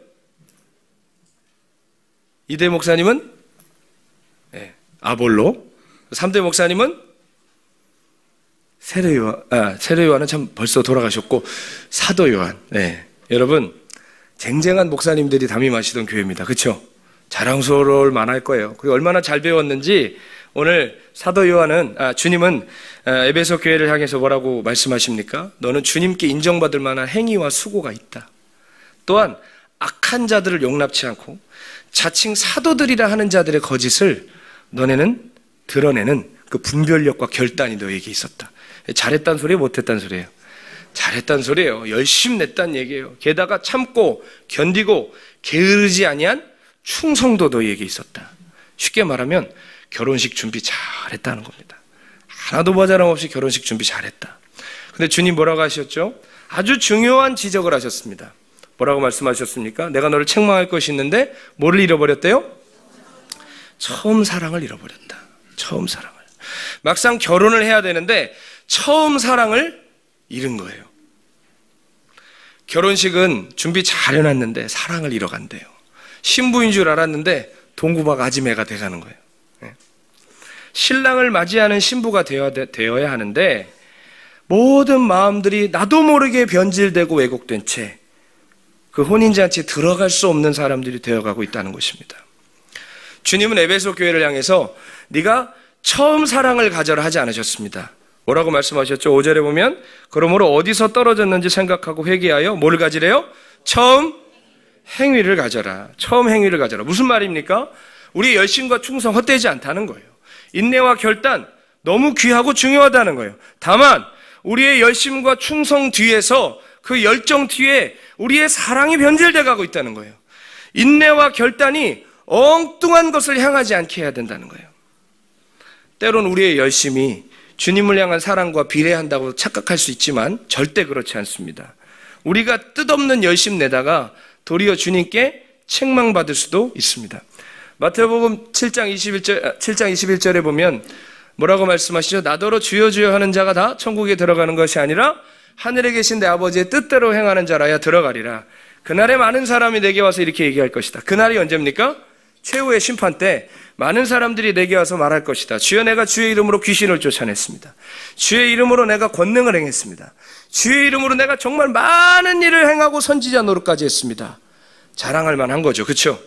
네. 아볼로. 3대 목사님은? 세례 요한은 참 벌써 돌아가셨고, 사도 요한. 네. 여러분, 쟁쟁한 목사님들이 담임하시던 교회입니다. 그렇죠? 자랑스러울 만할 거예요. 그리고 얼마나 잘 배웠는지 오늘 사도 요한은, 주님은 에베소 교회를 향해서 뭐라고 말씀하십니까? 너는 주님께 인정받을 만한 행위와 수고가 있다. 또한 악한 자들을 용납치 않고 자칭 사도들이라 하는 자들의 거짓을 너네는 드러내는 그 분별력과 결단이 너에게 있었다. 잘했단 소리예요, 못했단 소리예요? 잘했단 소리예요. 열심히 냈단 얘기예요. 게다가 참고 견디고 게으르지 아니한 충성도 너에게 있었다. 쉽게 말하면 결혼식 준비 잘했다는 겁니다. 하나도 모자람 없이 결혼식 준비 잘했다. 근데 주님 뭐라고 하셨죠? 아주 중요한 지적을 하셨습니다. 뭐라고 말씀하셨습니까? 내가 너를 책망할 것이 있는데 뭐를 잃어버렸대요? 처음 사랑을 잃어버렸다. 처음 사랑을. 막상 결혼을 해야 되는데 처음 사랑을 잃은 거예요. 결혼식은 준비 잘 해놨는데 사랑을 잃어간대요. 신부인 줄 알았는데 동구박 아지매가 돼가는 거예요. 신랑을 맞이하는 신부가 되어야 하는데 모든 마음들이 나도 모르게 변질되고 왜곡된 채 그 혼인잔치에 들어갈 수 없는 사람들이 되어가고 있다는 것입니다. 주님은 에베소 교회를 향해서 네가 처음 사랑을 가져라 하지 않으셨습니다. 뭐라고 말씀하셨죠? 5절에 보면 그러므로 어디서 떨어졌는지 생각하고 회개하여 뭘 가지래요? 처음 행위를 가져라. 처음 행위를 가져라. 무슨 말입니까? 우리의 열심과 충성 헛되지 않다는 거예요. 인내와 결단 너무 귀하고 중요하다는 거예요. 다만 우리의 열심과 충성 뒤에서 그 열정 뒤에 우리의 사랑이 변질돼 가고 있다는 거예요. 인내와 결단이 엉뚱한 것을 향하지 않게 해야 된다는 거예요. 때론 우리의 열심이 주님을 향한 사랑과 비례한다고 착각할 수 있지만 절대 그렇지 않습니다. 우리가 뜻없는 열심 내다가 도리어 주님께 책망받을 수도 있습니다. 마태복음 7장 21절에 보면 뭐라고 말씀하시죠? 나더러 주여 주여 하는 자가 다 천국에 들어가는 것이 아니라 하늘에 계신 내 아버지의 뜻대로 행하는 자라야 들어가리라. 그날에 많은 사람이 내게 와서 이렇게 얘기할 것이다. 그날이 언제입니까? 최후의 심판 때 많은 사람들이 내게 와서 말할 것이다. 주여 내가 주의 이름으로 귀신을 쫓아냈습니다. 주의 이름으로 내가 권능을 행했습니다. 주의 이름으로 내가 정말 많은 일을 행하고 선지자 노릇까지 했습니다. 자랑할 만한 거죠. 그렇죠?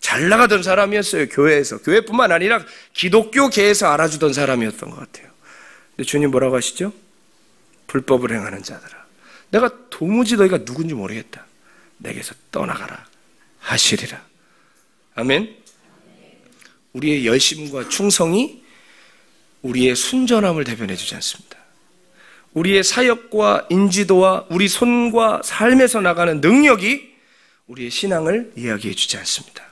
잘 나가던 사람이었어요. 교회에서. 교회뿐만 아니라 기독교계에서 알아주던 사람이었던 것 같아요. 근데 주님 뭐라고 하시죠? 불법을 행하는 자들아, 내가 도무지 너희가 누군지 모르겠다. 내게서 떠나가라 하시리라. 아멘. 우리의 열심과 충성이 우리의 순전함을 대변해 주지 않습니다. 우리의 사역과 인지도와 우리 손과 삶에서 나가는 능력이 우리의 신앙을 이야기해 주지 않습니다.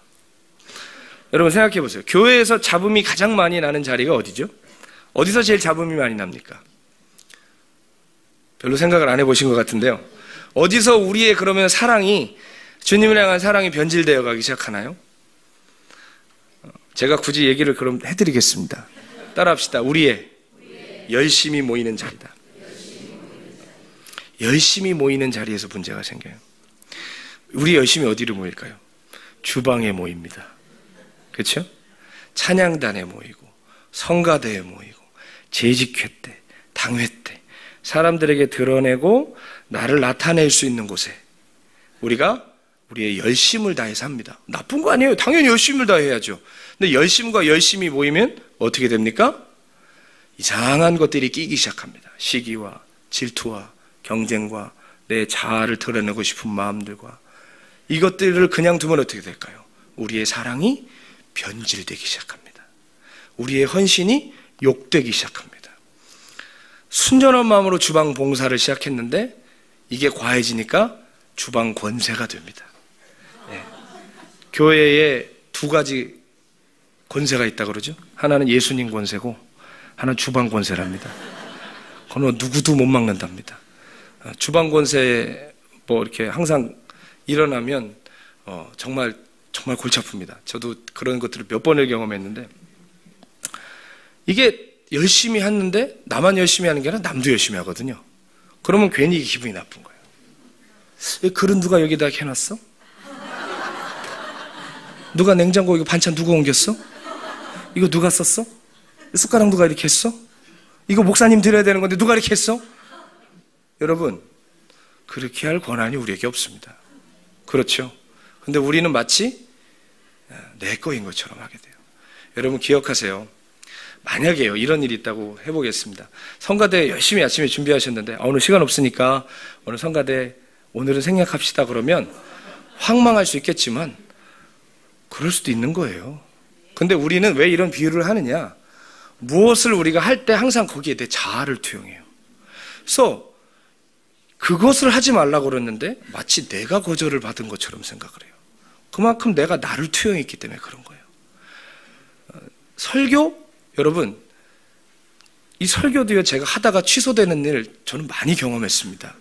여러분 생각해 보세요. 교회에서 잡음이 가장 많이 나는 자리가 어디죠? 어디서 제일 잡음이 많이 납니까? 별로 생각을 안 해보신 것 같은데요. 어디서 우리의 그러면 사랑이, 주님을 향한 사랑이 변질되어 가기 시작하나요? 제가 굳이 얘기를 그럼 해드리겠습니다. 따라합시다. 우리의 열심히 모이는 자리다. 열심히 모이는 자리에서 문제가 생겨요. 우리 열심히 어디로 모일까요? 주방에 모입니다. 그렇죠? 찬양단에 모이고 성가대에 모이고 재직회 때, 당회 때 사람들에게 드러내고 나를 나타낼 수 있는 곳에 우리가 우리의 열심을 다해서 합니다. 나쁜 거 아니에요. 당연히 열심을 다해야죠. 근데 열심과 열심이 모이면 어떻게 됩니까? 이상한 것들이 끼기 시작합니다. 시기와 질투와 경쟁과 내 자아를 드러내고 싶은 마음들과 이것들을 그냥 두면 어떻게 될까요? 우리의 사랑이 변질되기 시작합니다. 우리의 헌신이 욕되기 시작합니다. 순전한 마음으로 주방 봉사를 시작했는데 이게 과해지니까 주방 권세가 됩니다. 네. 교회에 두 가지 권세가 있다 그러죠. 하나는 예수님 권세고 하나는 주방 권세랍니다. 그건 누구도 못 막는답니다. 주방 권세 뭐 이렇게 항상 일어나면 정말 골치 아픕니다. 저도 그런 것들을 몇 번을 경험했는데 이게 열심히 하는데 나만 열심히 하는 게 아니라 남도 열심히 하거든요. 그러면 괜히 기분이 나쁜 거예요. 이 그릇 누가 여기다 해놨어? 누가 냉장고 이거 반찬 누가 옮겼어? 이거 누가 썼어? 숟가락 누가 이렇게 했어? 이거 목사님 드려야 되는 건데 누가 이렇게 했어? 여러분, 그렇게 할 권한이 우리에게 없습니다. 그렇죠? 근데 우리는 마치 내 거인 것처럼 하게 돼요. 여러분 기억하세요. 만약에요, 이런 일이 있다고 해보겠습니다. 성가대 열심히 아침에 준비하셨는데 오늘 시간 없으니까 오늘 성가대 오늘은 생략합시다 그러면 황망할 수 있겠지만 그럴 수도 있는 거예요. 근데 우리는 왜 이런 비유를 하느냐? 무엇을 우리가 할 때 항상 거기에 내 자아를 투영해요. 그래서 그것을 하지 말라고 그랬는데 마치 내가 거절을 받은 것처럼 생각을 해요. 그만큼 내가 나를 투영했기 때문에 그런 거예요. 설교? 여러분, 이 설교도요, 제가 하다가 취소되는 일 저는 많이 경험했습니다.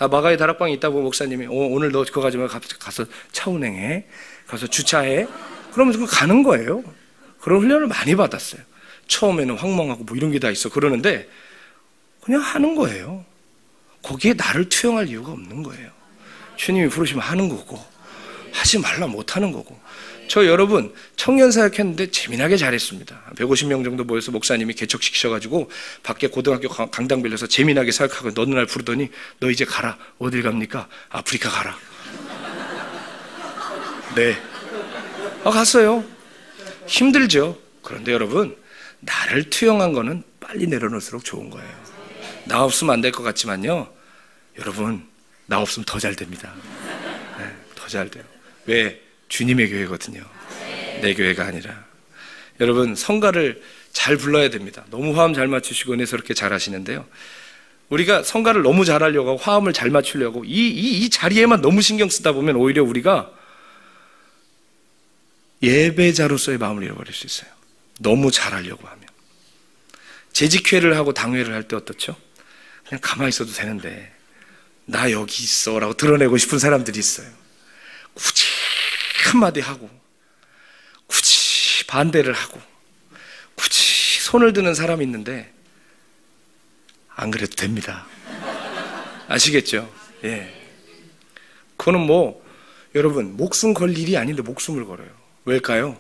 마가의 다락방에 있다고 목사님이 오늘 너 그거 가지고 가서 차 운행해, 가서 주차해, 그러면 그거 가는 거예요. 그런 훈련을 많이 받았어요. 처음에는 황망하고 뭐 이런 게 다 있어 그러는데 그냥 하는 거예요. 거기에 나를 투영할 이유가 없는 거예요. 주님이 부르시면 하는 거고 하지 말라 못 하는 거고. 저 여러분 청년 사역했는데 재미나게 잘했습니다. 150명 정도 모여서 목사님이 개척시키셔가지고 밖에 고등학교 강당 빌려서 재미나게 사역하고 어느 날 부르더니 너 이제 가라. 어딜 갑니까? 아프리카 가라. 네. 갔어요. 힘들죠. 그런데 여러분 나를 투영한 거는 빨리 내려놓을수록 좋은 거예요. 나 없으면 안 될 것 같지만요, 여러분 나 없으면 더 잘 됩니다. 네, 더 잘 돼요. 왜? 주님의 교회거든요. 내 교회가 아니라. 여러분 성가를 잘 불러야 됩니다. 너무 화음 잘 맞추시고 은혜스럽게 잘 하시는데요, 우리가 성가를 너무 잘하려고 하고 화음을 잘 맞추려고 이 자리에만 너무 신경 쓰다 보면 오히려 우리가 예배자로서의 마음을 잃어버릴 수 있어요. 너무 잘하려고 하면. 재직회를 하고 당회를 할 때 어떻죠? 그냥 가만히 있어도 되는데 나 여기 있어 라고 드러내고 싶은 사람들이 있어요. 굳이 한마디 하고 굳이 반대를 하고 굳이 손을 드는 사람이 있는데 안 그래도 됩니다. 아시겠죠? 예. 그거는 여러분 목숨 걸 일이 아닌데 목숨을 걸어요. 왜일까요?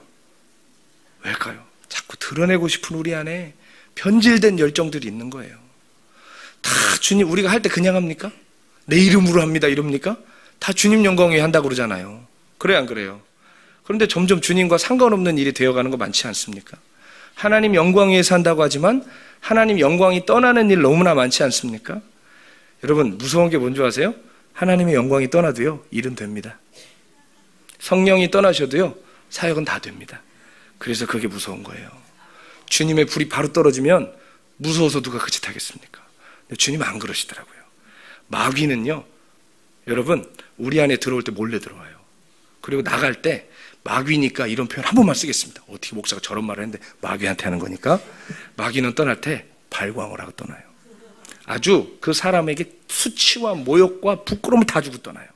자꾸 드러내고 싶은 우리 안에 변질된 열정들이 있는 거예요. 다 주님, 우리가 할 때 그냥 합니까? 내 이름으로 합니다 이럽니까? 다 주님 영광 위해 한다고 그러잖아요. 그래요, 안 그래요? 그런데 점점 주님과 상관없는 일이 되어가는 거 많지 않습니까? 하나님 영광 위해서 한다고 하지만 하나님 영광이 떠나는 일 너무나 많지 않습니까? 여러분 무서운 게 뭔지 아세요? 하나님의 영광이 떠나도요 일은 됩니다. 성령이 떠나셔도요 사역은 다 됩니다. 그래서 그게 무서운 거예요. 주님의 불이 바로 떨어지면 무서워서 누가 그 짓 하겠습니까? 근데 주님은 안 그러시더라고요. 마귀는요 여러분 우리 안에 들어올 때 몰래 들어와요. 그리고 나갈 때 마귀니까 이런 표현 한 번만 쓰겠습니다. 어떻게 목사가 저런 말을 했는데 마귀한테 하는 거니까. 마귀는 떠날 때 발광을 하고 떠나요. 아주 그 사람에게 수치와 모욕과 부끄러움을 다 주고 떠나요.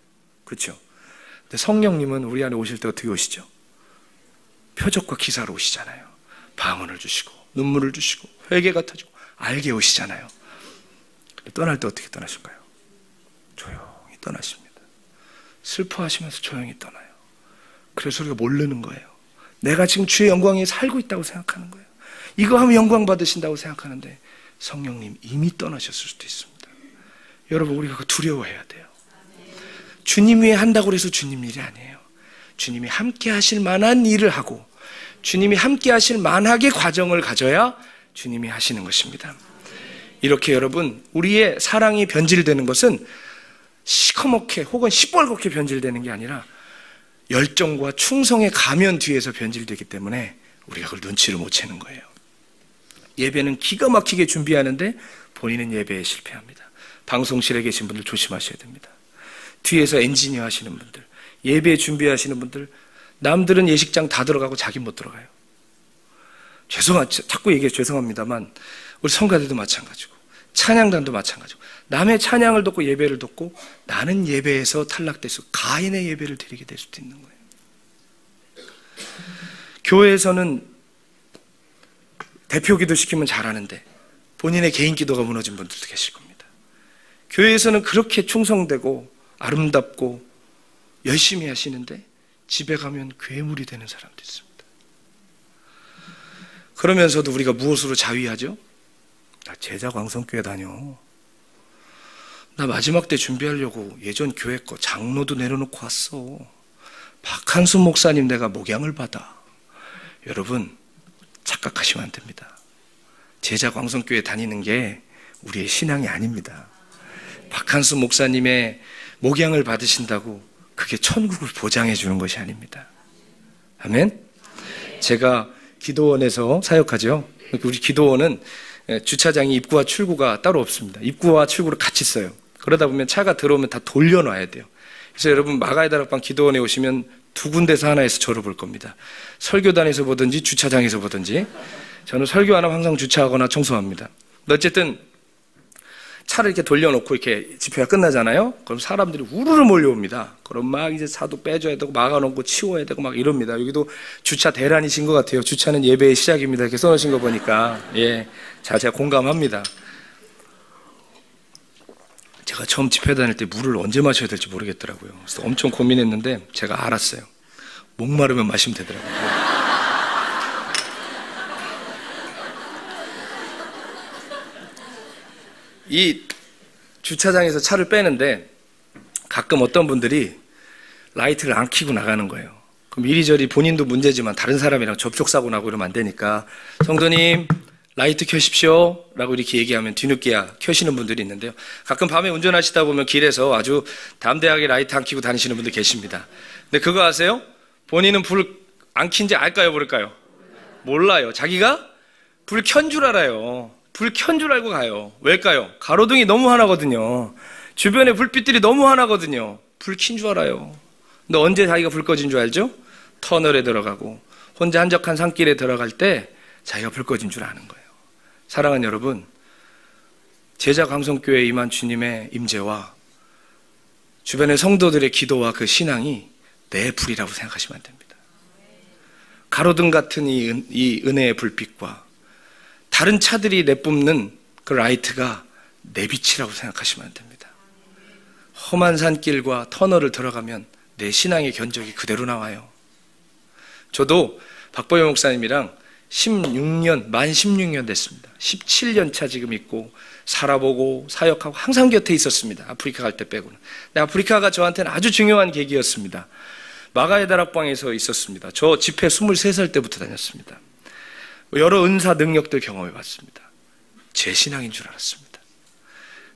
그렇죠? 근데 성령님은 우리 안에 오실 때 어떻게 오시죠? 표적과 기사로 오시잖아요. 방언을 주시고 눈물을 주시고 회개가 터지고 알게 오시잖아요. 근데 떠날 때 어떻게 떠나실까요? 조용히 떠나십니다. 슬퍼하시면서 조용히 떠나요. 그래서 우리가 모르는 거예요. 내가 지금 주의 영광에 살고 있다고 생각하는 거예요. 이거 하면 영광 받으신다고 생각하는데 성령님 이미 떠나셨을 수도 있습니다. 여러분 우리가 그거 두려워해야 돼요. 주님 위에 한다고 해서 주님 일이 아니에요. 주님이 함께 하실 만한 일을 하고 주님이 함께 하실 만하게 과정을 가져야 주님이 하시는 것입니다. 이렇게 여러분 우리의 사랑이 변질되는 것은 시커멓게 혹은 시뻘겋게 변질되는 게 아니라 열정과 충성의 가면 뒤에서 변질되기 때문에 우리가 그걸 눈치를 못 채는 거예요. 예배는 기가 막히게 준비하는데 본인은 예배에 실패합니다. 방송실에 계신 분들 조심하셔야 됩니다. 뒤에서 엔지니어 하시는 분들, 예배 준비하시는 분들, 남들은 예식장 다 들어가고 자기 못 들어가요. 자꾸 얘기해 죄송합니다만 우리 성가대도 마찬가지고 찬양단도 마찬가지고 남의 찬양을 듣고 예배를 듣고 나는 예배에서 탈락돼서 가인의 예배를 드리게 될 수도 있는 거예요. 교회에서는 대표 기도 시키면 잘하는데 본인의 개인 기도가 무너진 분들도 계실 겁니다. 교회에서는 그렇게 충성되고 아름답고 열심히 하시는데 집에 가면 괴물이 되는 사람도 있습니다. 그러면서도 우리가 무엇으로 자위하죠? 나 제자광성교회 다녀. 나 마지막 때 준비하려고 예전 교회 거 장로도 내려놓고 왔어. 박한수 목사님 내가 목양을 받아. 여러분 착각하시면 안 됩니다. 제자광성교회 다니는 게 우리의 신앙이 아닙니다. 박한수 목사님의 목양을 받으신다고 그게 천국을 보장해 주는 것이 아닙니다. 아멘? 제가 기도원에서 사역하죠. 우리 기도원은 주차장이 입구와 출구가 따로 없습니다. 입구와 출구를 같이 써요. 그러다 보면 차가 들어오면 다 돌려놔야 돼요. 그래서 여러분 마가의 다락방 기도원에 오시면 두 군데서 하나에서 저를 볼 겁니다. 설교단에서 보든지 주차장에서 보든지. 저는 설교 안 하면 항상 주차하거나 청소합니다. 어쨌든 차를 이렇게 돌려놓고 이렇게 집회가 끝나잖아요. 그럼 사람들이 우르르 몰려옵니다. 그럼 막 이제 차도 빼줘야 되고 막아놓고 치워야 되고 막 이럽니다. 여기도 주차 대란이신 것 같아요. 주차는 예배의 시작입니다. 이렇게 써놓으신 거 보니까. 예. 자, 제가 공감합니다. 제가 처음 집회 다닐 때 물을 언제 마셔야 될지 모르겠더라고요. 그래서 엄청 고민했는데 제가 알았어요. 목마르면 마시면 되더라고요. 이 주차장에서 차를 빼는데 가끔 어떤 분들이 라이트를 안 켜고 나가는 거예요. 그럼 이리저리 본인도 문제지만 다른 사람이랑 접촉사고 나고 이러면 안 되니까 성도님 라이트 켜십시오 라고 이렇게 얘기하면 뒤늦게야 켜시는 분들이 있는데요. 가끔 밤에 운전하시다 보면 길에서 아주 담대하게 라이트 안 켜고 다니시는 분들 계십니다. 근데 그거 아세요? 본인은 불 안 켠지 알까요 모를까요? 몰라요. 자기가 불 켠 줄 알아요. 불 켠 줄 알고 가요. 왜일까요? 가로등이 너무 하나거든요. 주변에 불빛들이 너무 하나거든요. 불 킨 줄 알아요. 근데 언제 자기가 불 꺼진 줄 알죠? 터널에 들어가고 혼자 한적한 산길에 들어갈 때 자기가 불 꺼진 줄 아는 거예요. 사랑하는 여러분, 제자광성교회에 임한 주님의 임재와 주변의 성도들의 기도와 그 신앙이 내 불이라고 생각하시면 안 됩니다. 가로등 같은 이 은혜의 불빛과 다른 차들이 내뿜는 그 라이트가 내 빛이라고 생각하시면 안 됩니다. 험한 산길과 터널을 들어가면 내 신앙의 견적이 그대로 나와요. 저도 박보영 목사님이랑 만 16년 됐습니다. 17년 차 지금 있고 살아보고 사역하고 항상 곁에 있었습니다. 아프리카 갈 때 빼고는. 근데 아프리카가 저한테는 아주 중요한 계기였습니다. 마가의 다락방에서 있었습니다. 저 집회 23살 때부터 다녔습니다. 여러 은사 능력들 경험해 봤습니다. 제 신앙인 줄 알았습니다.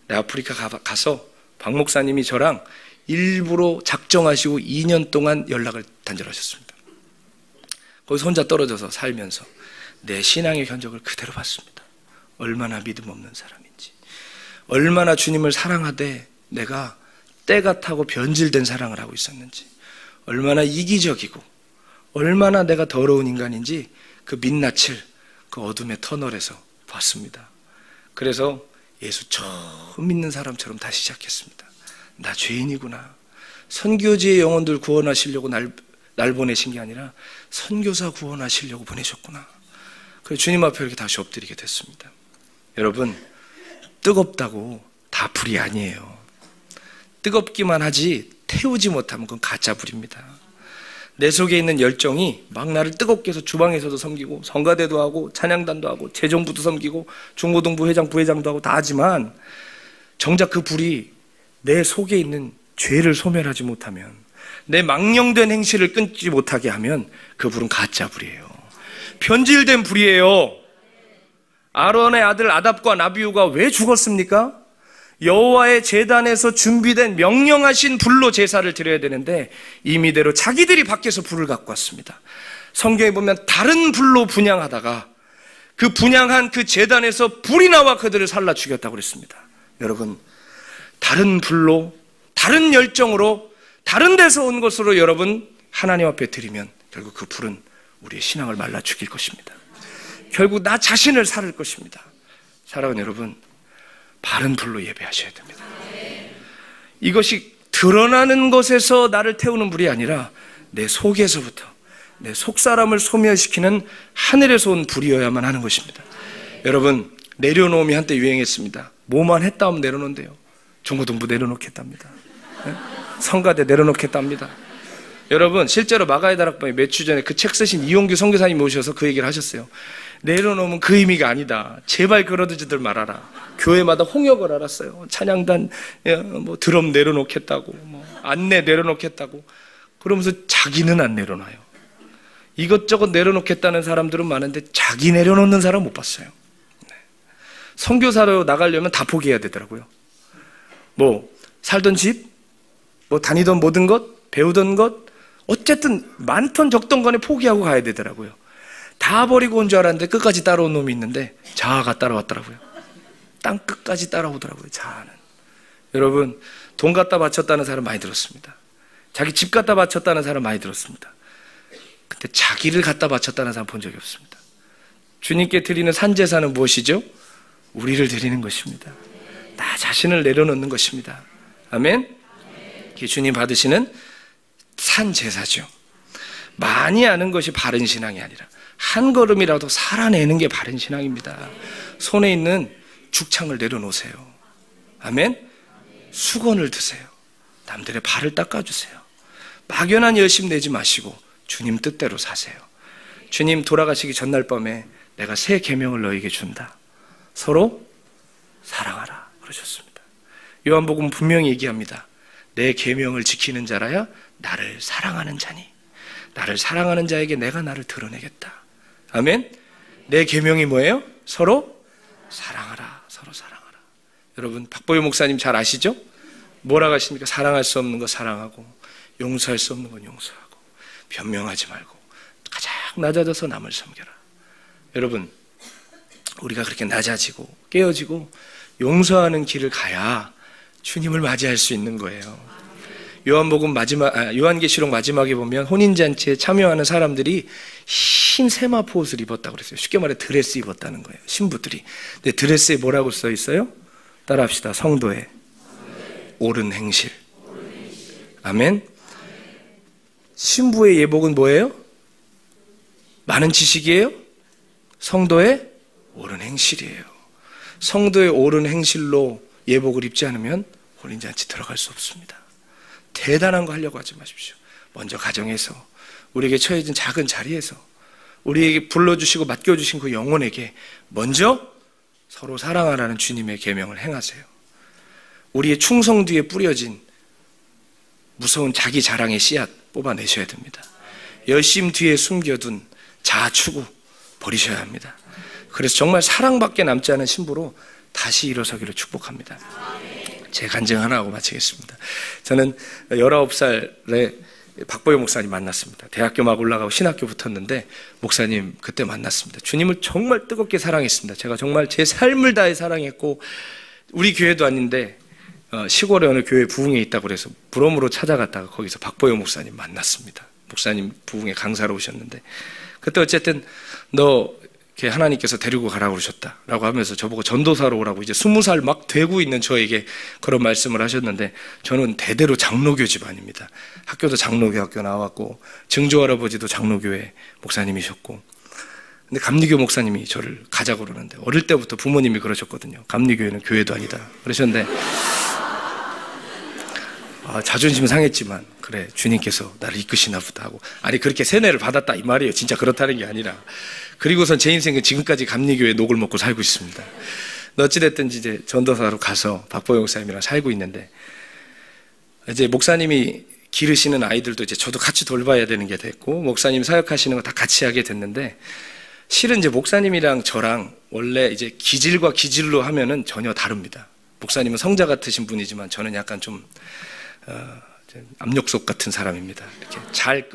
아프리카 가서 박 목사님이 저랑 일부러 작정하시고 2년 동안 연락을 단절하셨습니다. 거기서 혼자 떨어져서 살면서 내 신앙의 견적을 그대로 봤습니다. 얼마나 믿음 없는 사람인지, 얼마나 주님을 사랑하되 내가 때가 타고 변질된 사랑을 하고 있었는지, 얼마나 이기적이고 얼마나 내가 더러운 인간인지 그 민낯을 그 어둠의 터널에서 봤습니다. 그래서 예수 처음 믿는 사람처럼 다시 시작했습니다. 나 죄인이구나. 선교지의 영혼들 구원하시려고 날 보내신 게 아니라 선교사 구원하시려고 보내셨구나. 그래서 주님 앞에 이렇게 다시 엎드리게 됐습니다. 여러분, 뜨겁다고 다 불이 아니에요. 뜨겁기만 하지 태우지 못하면 그건 가짜 불입니다. 내 속에 있는 열정이 막 나를 뜨겁게 해서 주방에서도 섬기고 성가대도 하고 찬양단도 하고 재정부도 섬기고 중고등부 회장 부회장도 하고 다 하지만 정작 그 불이 내 속에 있는 죄를 소멸하지 못하면, 내 망령된 행실을 끊지 못하게 하면 그 불은 가짜 불이에요. 변질된 불이에요. 아론의 아들 아답과 나비우가 왜 죽었습니까? 여호와의 제단에서 준비된 명령하신 불로 제사를 드려야 되는데 임의대로 자기들이 밖에서 불을 갖고 왔습니다. 성경에 보면 다른 불로 분향하다가 그 분향한 그 제단에서 불이 나와 그들을 살라 죽였다고 그랬습니다. 여러분, 다른 불로, 다른 열정으로, 다른 데서 온 것으로 여러분 하나님 앞에 드리면 결국 그 불은 우리의 신앙을 말라 죽일 것입니다. 결국 나 자신을 살을 것입니다. 사랑하는 여러분, 바른 불로 예배하셔야 됩니다. 이것이 드러나는 것에서 나를 태우는 불이 아니라 내 속에서부터 내 속사람을 소멸시키는 하늘에서 온 불이어야만 하는 것입니다. 여러분, 내려놓음이 한때 유행했습니다. 뭐만 했다 하면 내려놓는데요. 중고등부 내려놓겠답니다. 성가대 내려놓겠답니다. 여러분, 실제로 마가의 다락방에 몇 주 전에 그 책 쓰신 이용규 선교사님이 오셔서 그 얘기를 하셨어요. 내려놓으면 그 의미가 아니다. 제발 그러지들 말아라. 교회마다 홍역을 알았어요. 찬양단 뭐 드럼 내려놓겠다고, 뭐 안내 내려놓겠다고. 그러면서 자기는 안 내려놔요. 이것저것 내려놓겠다는 사람들은 많은데 자기 내려놓는 사람 못 봤어요. 선교사로 나가려면 다 포기해야 되더라고요. 뭐 살던 집, 뭐 다니던 모든 것, 배우던 것, 어쨌든 많던 적던 간에 포기하고 가야 되더라고요. 다 버리고 온 줄 알았는데 끝까지 따라온 놈이 있는데 자아가 따라왔더라고요. 땅 끝까지 따라오더라고요. 자아는. 여러분, 돈 갖다 바쳤다는 사람 많이 들었습니다. 자기 집 갖다 바쳤다는 사람 많이 들었습니다. 근데 자기를 갖다 바쳤다는 사람 본 적이 없습니다. 주님께 드리는 산제사는 무엇이죠? 우리를 드리는 것입니다. 나 자신을 내려놓는 것입니다. 아멘? 이게 주님 받으시는 산제사죠. 많이 아는 것이 바른 신앙이 아니라 한 걸음이라도 살아내는 게 바른 신앙입니다. 손에 있는 죽창을 내려놓으세요. 아멘? 수건을 드세요. 남들의 발을 닦아주세요. 막연한 열심 내지 마시고 주님 뜻대로 사세요. 주님 돌아가시기 전날 밤에 내가 새 계명을 너에게 준다. 서로 사랑하라 그러셨습니다. 요한복음 분명히 얘기합니다. 내 계명을 지키는 자라야 나를 사랑하는 자니, 나를 사랑하는 자에게 내가 나를 드러내겠다. 아멘? 내 계명이 뭐예요? 서로 사랑하라. 서로 사랑하라. 여러분, 박보유 목사님 잘 아시죠? 뭐라고 하십니까? 사랑할 수 없는 거 사랑하고, 용서할 수 없는 건 용서하고, 변명하지 말고 가장 낮아져서 남을 섬겨라. 여러분, 우리가 그렇게 낮아지고 깨어지고 용서하는 길을 가야 주님을 맞이할 수 있는 거예요. 요한계시록 마지막에 보면 혼인잔치에 참여하는 사람들이 흰 세마포 옷을 입었다고 그랬어요. 쉽게 말해 드레스 입었다는 거예요. 신부들이. 근데 드레스에 뭐라고 써 있어요? 따라합시다. 성도의 옳은 행실. 아멘. 신부의 예복은 뭐예요? 많은 지식이에요? 성도의 옳은 행실이에요. 성도의 옳은 행실로 예복을 입지 않으면 혼인잔치 들어갈 수 없습니다. 대단한 거 하려고 하지 마십시오. 먼저 가정에서, 우리에게 처해진 작은 자리에서, 우리에게 불러주시고 맡겨주신 그 영혼에게 먼저 서로 사랑하라는 주님의 계명을 행하세요. 우리의 충성 뒤에 뿌려진 무서운 자기 자랑의 씨앗 뽑아내셔야 됩니다. 열심 뒤에 숨겨둔 자아 추구 버리셔야 합니다. 그래서 정말 사랑밖에 남지 않은 신부로 다시 일어서기를 축복합니다. 제 간증 하나 하고 마치겠습니다. 저는 19살에 박보영 목사님 만났습니다. 대학교 막 올라가고 신학교 붙었는데 목사님 그때 만났습니다. 주님을 정말 뜨겁게 사랑했습니다. 제가 정말 제 삶을 다해 사랑했고, 우리 교회도 아닌데 시골에 어느 교회 부흥에 있다고 그래서 부럼으로 찾아갔다가 거기서 박보영 목사님 만났습니다. 목사님 부흥에 강사로 오셨는데, 그때 어쨌든 너 이렇게 하나님께서 데리고 가라고 그러셨다라고 하면서 저보고 전도사로 오라고, 이제 20살 막 되고 있는 저에게 그런 말씀을 하셨는데, 저는 대대로 장로교 집안입니다. 학교도 장로교 학교 나왔고, 증조할아버지도 장로교회 목사님이셨고, 근데 감리교 목사님이 저를 가자고 그러는데, 어릴 때부터 부모님이 그러셨거든요. 감리교회는 교회도 아니다 그러셨는데, 자존심 상했지만 그래, 주님께서 나를 이끄시나 보다 하고, 아니 그렇게 세뇌를 받았다 이 말이에요. 진짜 그렇다는 게 아니라. 그리고선 제 인생은 지금까지 감리교회 녹을 먹고 살고 있습니다. 어찌됐든지 이제 전도사로 가서 박보영 목사님이랑 살고 있는데, 이제 목사님이 기르시는 아이들도 이제 저도 같이 돌봐야 되는 게 됐고, 목사님 사역하시는 거 다 같이 하게 됐는데, 실은 이제 목사님이랑 저랑 원래 이제 기질과 기질로 하면은 전혀 다릅니다. 목사님은 성자 같으신 분이지만 저는 약간 좀 압력솥 같은 사람입니다. 이렇게 잘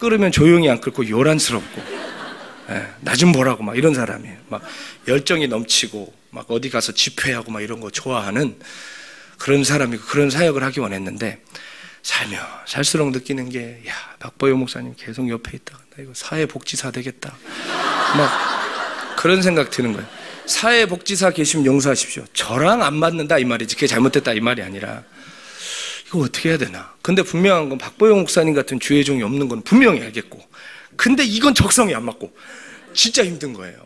끓으면 조용히 안 끓고 요란스럽고, 나 좀 보라고 막 이런 사람이에요. 막 열정이 넘치고 막 어디 가서 집회하고 막 이런 거 좋아하는 그런 사람이고, 그런 사역을 하기 원했는데, 살며 살수록 느끼는 게, 야, 박보영 목사님 계속 옆에 있다가 나 이거 사회복지사 되겠다 막 그런 생각 드는 거예요. 사회복지사 계시면 용서하십시오. 저랑 안 맞는다 이 말이지, 그게 잘못됐다 이 말이 아니라, 이거 어떻게 해야 되나. 근데 분명한 건 박보영 목사님 같은 주의종이 없는 건 분명히 알겠고, 근데 이건 적성이 안 맞고 진짜 힘든 거예요.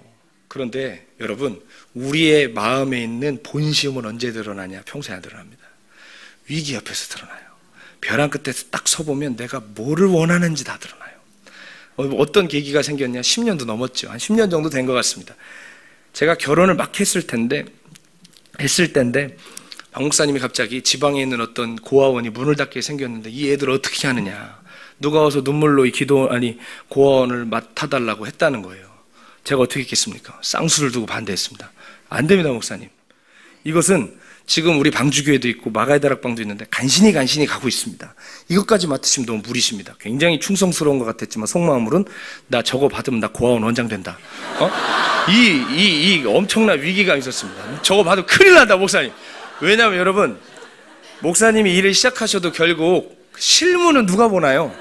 그런데 여러분, 우리의 마음에 있는 본심은 언제 드러나냐? 평소에 안 드러납니다. 위기 앞에서 드러나요. 벼랑 끝에서 딱 서보면 내가 뭐를 원하는지 다 드러나요. 어떤 계기가 생겼냐? 10년도 넘었죠. 한 10년 정도 된 것 같습니다. 제가 결혼을 막 했을 때인데 박 목사님이 갑자기 지방에 있는 어떤 고아원이 문을 닫게 생겼는데, 이 애들 어떻게 하느냐, 누가 와서 눈물로 이 고아원을 맡아달라고 했다는 거예요. 제가 어떻게 했겠습니까? 쌍수를 두고 반대했습니다. 안 됩니다, 목사님. 이것은 지금 우리 방주교회도 있고 마가의 다락방도 있는데 간신히 가고 있습니다. 이것까지 맡으시면 너무 무리십니다. 굉장히 충성스러운 것 같았지만 속마음으로는 나 저거 받으면 나 고아원 원장 된다. 이 엄청난 위기가 있었습니다. 저거 받으면 큰일 난다, 목사님. 왜냐하면 여러분, 목사님이 일을 시작하셔도 결국 실무는 누가 보나요?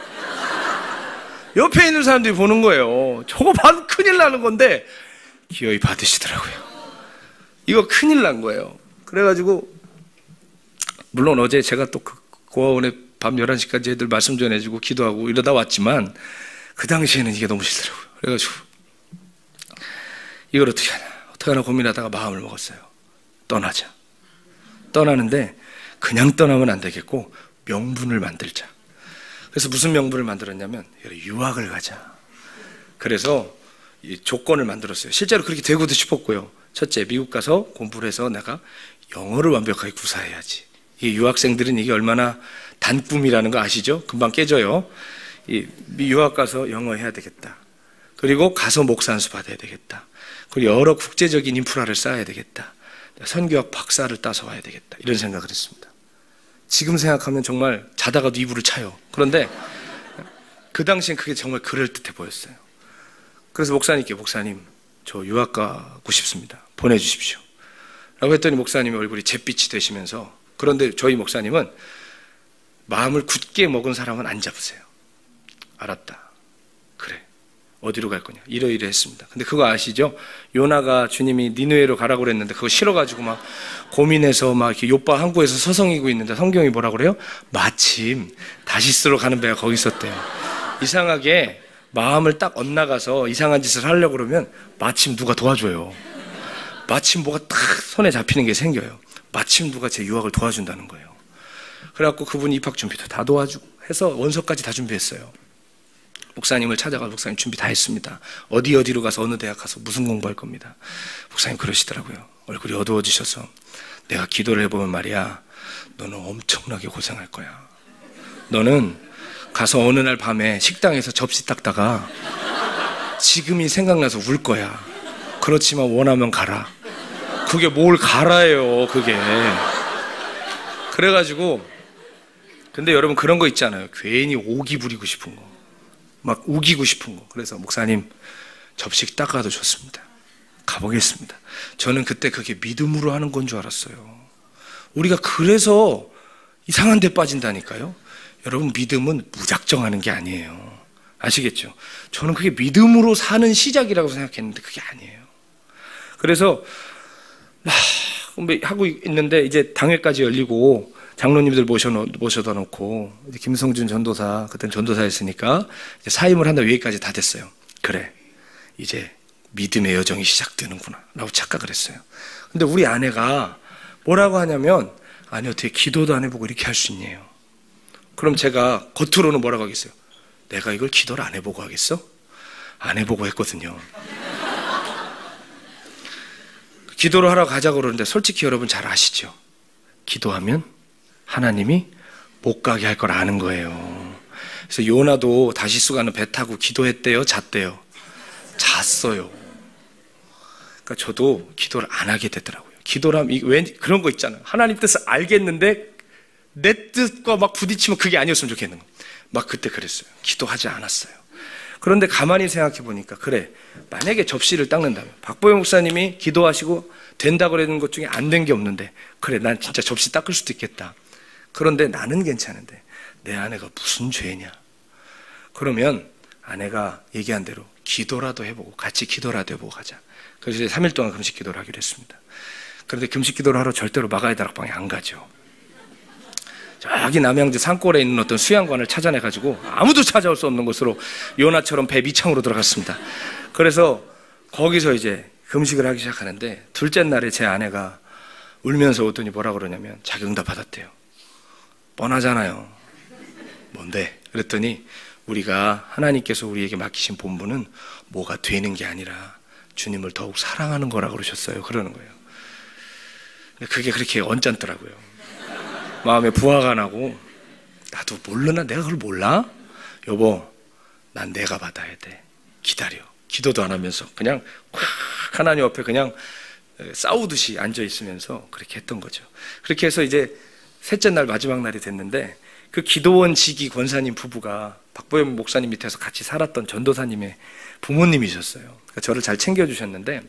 옆에 있는 사람들이 보는 거예요. 저거 받으면 큰일 나는 건데 기어이 받으시더라고요. 이거 큰일 난 거예요. 그래가지고, 물론 어제 제가 또 그 고아원에 밤 11시까지 애들 말씀 전해주고 기도하고 이러다 왔지만, 그 당시에는 이게 너무 싫더라고요. 그래가지고 이걸 어떻게 하나 고민하다가 마음을 먹었어요. 떠나자. 떠나는데 그냥 떠나면 안 되겠고 명분을 만들자. 그래서 무슨 명분을 만들었냐면, 유학을 가자. 그래서 이 조건을 만들었어요. 실제로 그렇게 되고도 싶었고요. 첫째, 미국 가서 공부를 해서 내가 영어를 완벽하게 구사해야지. 이 유학생들은 이게 얼마나 단 꿈이라는 거 아시죠? 금방 깨져요. 유학 가서 영어 해야 되겠다. 그리고 가서 목사 안수 받아야 되겠다. 그리고 여러 국제적인 인프라를 쌓아야 되겠다. 선교학 박사를 따서 와야 되겠다. 이런 생각을 했습니다. 지금 생각하면 정말 자다가도 이불을 차요. 그런데 그 당시엔 그게 정말 그럴듯해 보였어요. 그래서 목사님께, 목사님, 저 유학 가고 싶습니다. 보내주십시오. 라고 했더니 목사님의 얼굴이 잿빛이 되시면서, 그런데 저희 목사님은 마음을 굳게 먹은 사람은 안 잡으세요. 알았다. 그래. 어디로 갈 거냐? 이러이러했습니다. 근데 그거 아시죠? 요나가 주님이 니느웨로 가라고 그랬는데 그거 싫어가지고 막 고민해서 막 이렇게 욥바 항구에서 서성이고 있는데 성경이 뭐라 그래요? 마침 다시스로 가는 배가 거기 있었대요. 이상하게 마음을 딱 엇나가서 이상한 짓을 하려고 그러면 마침 누가 도와줘요. 마침 뭐가 딱 손에 잡히는 게 생겨요. 마침 누가 제 유학을 도와준다는 거예요. 그래갖고 그분이 입학 준비도 다 도와주고 해서 원서까지 다 준비했어요. 목사님을 찾아가서 목사님 준비 다 했습니다. 어디로 가서 어느 대학 가서 무슨 공부할 겁니다. 목사님 그러시더라고요. 얼굴이 어두워지셔서 내가 기도를 해보면 말이야, 너는 엄청나게 고생할 거야. 너는 가서 어느 날 밤에 식당에서 접시 닦다가 지금이 생각나서 울 거야. 그렇지만 원하면 가라. 그게 뭘 가라예요, 그게. 그래가지고 근데 여러분 그런 거 있잖아요. 괜히 오기 부리고 싶은 거, 막 우기고 싶은 거. 그래서 목사님 접시 닦아도 좋습니다. 가보겠습니다. 저는 그때 그게 믿음으로 하는 건 줄 알았어요. 우리가 그래서 이상한 데 빠진다니까요. 여러분 믿음은 무작정 하는 게 아니에요. 아시겠죠? 저는 그게 믿음으로 사는 시작이라고 생각했는데 그게 아니에요. 그래서 하고 있는데 이제 당회까지 열리고 장로님들 모셔다 놓고 이제 김성준 전도사, 그때는 전도사였으니까 이제 사임을 한다 위에까지 다 됐어요. 그래, 이제 믿음의 여정이 시작되는구나 라고 착각을 했어요. 근데 우리 아내가 뭐라고 하냐면, 아니 어떻게 기도도 안 해보고 이렇게 할 수 있냐요. 그럼 제가 겉으로는 뭐라고 하겠어요? 내가 이걸 기도를 안 해보고 하겠어? 안 해보고 했거든요. 기도를 하러 가자고 그러는데 솔직히 여러분 잘 아시죠? 기도하면 하나님이 못 가게 할 걸 아는 거예요. 그래서 요나도 다시스 가는 배 타고 기도했대요? 잤대요? 잤어요. 그러니까 저도 기도를 안 하게 되더라고요. 기도라면 왜 그런 거 있잖아요. 하나님 뜻을 알겠는데 내 뜻과 막 부딪히면 그게 아니었으면 좋겠는 거. 막 그때 그랬어요. 기도하지 않았어요. 그런데 가만히 생각해 보니까 그래, 만약에 접시를 닦는다면 박보영 목사님이 기도하시고 된다고 그러는 것 중에 안 된 게 없는데, 그래 난 진짜 접시 닦을 수도 있겠다. 그런데 나는 괜찮은데 내 아내가 무슨 죄냐. 그러면 아내가 얘기한 대로 기도라도 해보고 같이 기도라도 해보고 가자. 그래서 이제 3일 동안 금식 기도를 하기로 했습니다. 그런데 금식 기도를 하러 절대로 마가의 다락방에 안 가죠. 저기 남양주 산골에 있는 어떤 수양관을 찾아내가지고 아무도 찾아올 수 없는 곳으로 요나처럼 배 밑창으로 들어갔습니다. 그래서 거기서 이제 금식을 하기 시작하는데, 둘째 날에 제 아내가 울면서 오더니 뭐라 그러냐면 자기 응답 받았대요. 뻔하잖아요. 뭔데? 그랬더니 우리가 하나님께서 우리에게 맡기신 본분은 뭐가 되는 게 아니라 주님을 더욱 사랑하는 거라고 그러셨어요. 그러는 거예요. 근데 그게 그렇게 언짢더라고요. 마음에 부화가 나고, 나도 모르나? 내가 그걸 몰라? 여보, 난 내가 받아야 돼. 기다려. 기도도 안 하면서 그냥 하나님 앞에 그냥 싸우듯이 앉아 있으면서 그렇게 했던 거죠. 그렇게 해서 이제 셋째 날 마지막 날이 됐는데, 그 기도원 지기 권사님 부부가 박보영 목사님 밑에서 같이 살았던 전도사님의 부모님이셨어요. 그러니까 저를 잘 챙겨주셨는데,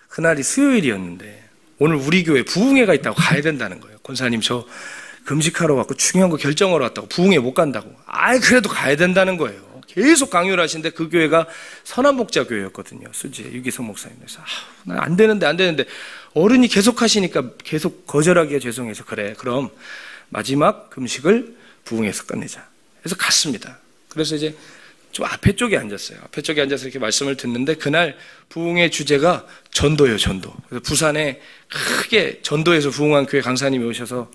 그날이 수요일이었는데 오늘 우리 교회 부흥회가 있다고 가야 된다는 거예요. 권사님 저 금식하러 왔고 중요한 거 결정하러 왔다고, 부흥회 못 간다고. 그래도 가야 된다는 거예요. 계속 강요를 하시는데 그 교회가 선한복자 교회였거든요. 수지에 유기성 목사님에서 난 안 되는데 어른이 계속 하시니까 계속 거절하기가 죄송해서, 그래 그럼 마지막 금식을 부흥회에서 끝내자. 그래서 갔습니다. 그래서 이제 좀 앞에 쪽에 앉았어요. 앞에 쪽에 앉아서 이렇게 말씀을 듣는데, 그날 부흥회 주제가 전도예요, 전도. 그래서 부산에 크게 전도에서 부흥한 교회 강사님이 오셔서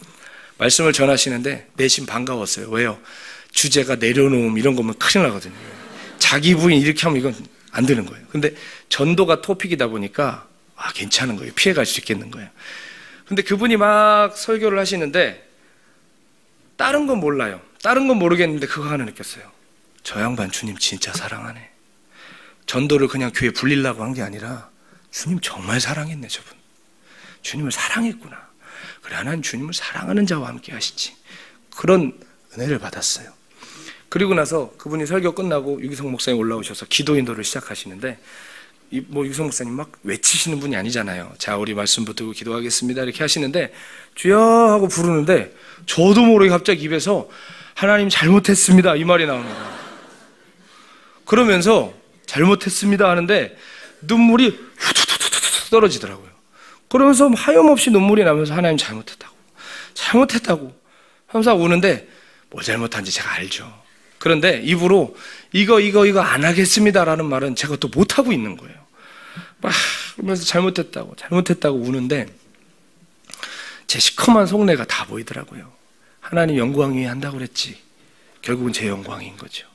말씀을 전하시는데 내심 반가웠어요. 왜요? 주제가 내려놓음 이런 거면 큰일 나거든요. 자기 부인 이렇게 하면 이건 안 되는 거예요. 근데 전도가 토픽이다 보니까 괜찮은 거예요. 피해갈 수 있겠는 거예요. 근데 그분이 막 설교를 하시는데 다른 건 몰라요. 다른 건 모르겠는데 그거 하나 느꼈어요. 저 양반 주님 진짜 사랑하네. 전도를 그냥 교회 불리려고 한 게 아니라 주님 정말 사랑했네. 저분 주님을 사랑했구나. 그래, 하나님 주님을 사랑하는 자와 함께 하시지. 그런 은혜를 받았어요. 그리고 나서 그분이 설교 끝나고 유기성 목사님 올라오셔서 기도 인도를 시작하시는데, 유기성 목사님 막 외치시는 분이 아니잖아요. 자, 우리 말씀 붙들고 기도하겠습니다 이렇게 하시는데, 주여 하고 부르는데 저도 모르게 갑자기 입에서 하나님 잘못했습니다 이 말이 나오는 거예요. 그러면서 잘못했습니다 하는데 눈물이 후두두두두 떨어지더라고요. 그러면서 하염없이 눈물이 나면서 하나님 잘못했다고 하면서 우는데 뭘 잘못한지 제가 알죠. 그런데 입으로 이거 안 하겠습니다라는 말은 제가 또 못하고 있는 거예요. 막 그러면서 잘못했다고 우는데 제 시커먼 속내가 다 보이더라고요. 하나님 영광 위해 한다고 그랬지. 결국은 제 영광인 거죠.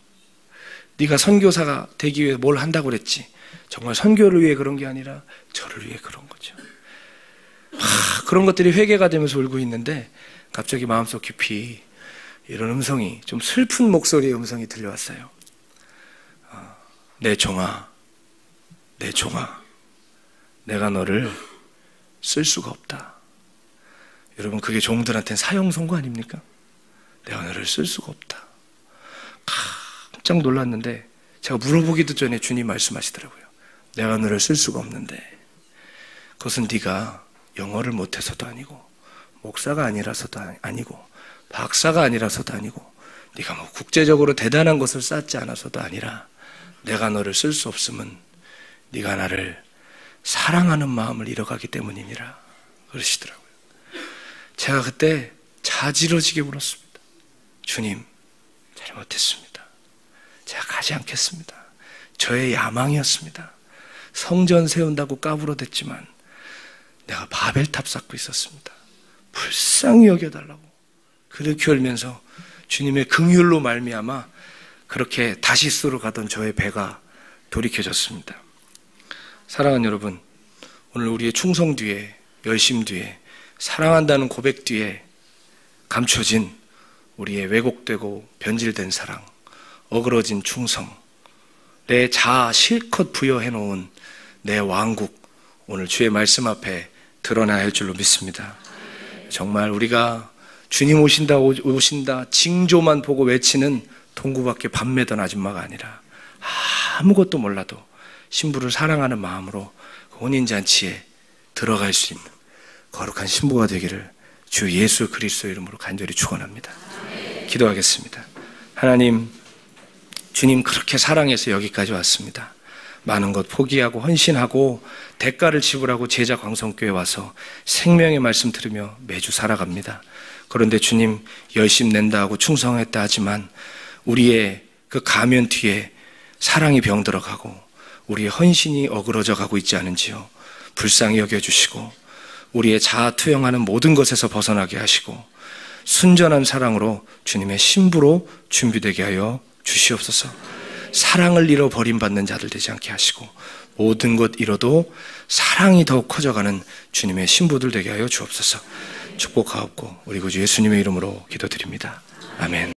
네가 선교사가 되기 위해 뭘 한다고 그랬지. 정말 선교를 위해 그런 게 아니라 저를 위해 그런 거죠. 그런 것들이 회개가 되면서 울고 있는데 갑자기 마음속 깊이 이런 음성이, 좀 슬픈 목소리의 음성이 들려왔어요. 내 종아, 내가 너를 쓸 수가 없다. 여러분, 그게 종들한테는 사형 선고 아닙니까? 내가 너를 쓸 수가 없다. 깜짝 놀랐는데 제가 물어보기도 전에 주님 말씀하시더라고요. 내가 너를 쓸 수가 없는데 그것은 네가 영어를 못해서도 아니고 목사가 아니라서도 아니고 박사가 아니라서도 아니고 네가 뭐 국제적으로 대단한 것을 쌓지 않아서도 아니라 내가 너를 쓸 수 없음은 네가 나를 사랑하는 마음을 잃어가기 때문이니라 그러시더라고요. 제가 그때 자지러지게 울었습니다. 주님, 잘못했습니다. 제가 가지 않겠습니다. 저의 야망이었습니다. 성전 세운다고 까불어댔지만 내가 바벨탑 쌓고 있었습니다. 불쌍히 여겨달라고 그렇게 울면서 주님의 긍휼로 말미암아 그렇게 다시스로 가던 저의 배가 돌이켜졌습니다. 사랑하는 여러분, 오늘 우리의 충성 뒤에, 열심 뒤에, 사랑한다는 고백 뒤에 감춰진 우리의 왜곡되고 변질된 사랑, 어그러진 충성, 내 자아 실컷 부여해놓은 내 왕국, 오늘 주의 말씀 앞에 드러나야 할 줄로 믿습니다. 정말 우리가 주님 오신다 징조만 보고 외치는 동구밖에 밥 매던 아줌마가 아니라 아무것도 몰라도 신부를 사랑하는 마음으로 혼인잔치에 들어갈 수 있는 거룩한 신부가 되기를 주 예수 그리스도의 이름으로 간절히 축원합니다. 기도하겠습니다. 하나님, 주님 그렇게 사랑해서 여기까지 왔습니다. 많은 것 포기하고 헌신하고 대가를 지불하고 제자 광성교회 와서 생명의 말씀 들으며 매주 살아갑니다. 그런데 주님, 열심 낸다 하고 충성했다 하지만 우리의 그 가면 뒤에 사랑이 병들어가고 우리의 헌신이 어그러져 가고 있지 않은지요. 불쌍히 여겨주시고 우리의 자아 투영하는 모든 것에서 벗어나게 하시고 순전한 사랑으로 주님의 신부로 준비되게 하여 주시옵소서. 사랑을 잃어 버림받는 자들 되지 않게 하시고 모든 것 잃어도 사랑이 더욱 커져가는 주님의 신부들 되게 하여 주옵소서. 축복하옵고 우리 구주 예수님의 이름으로 기도드립니다. 아멘.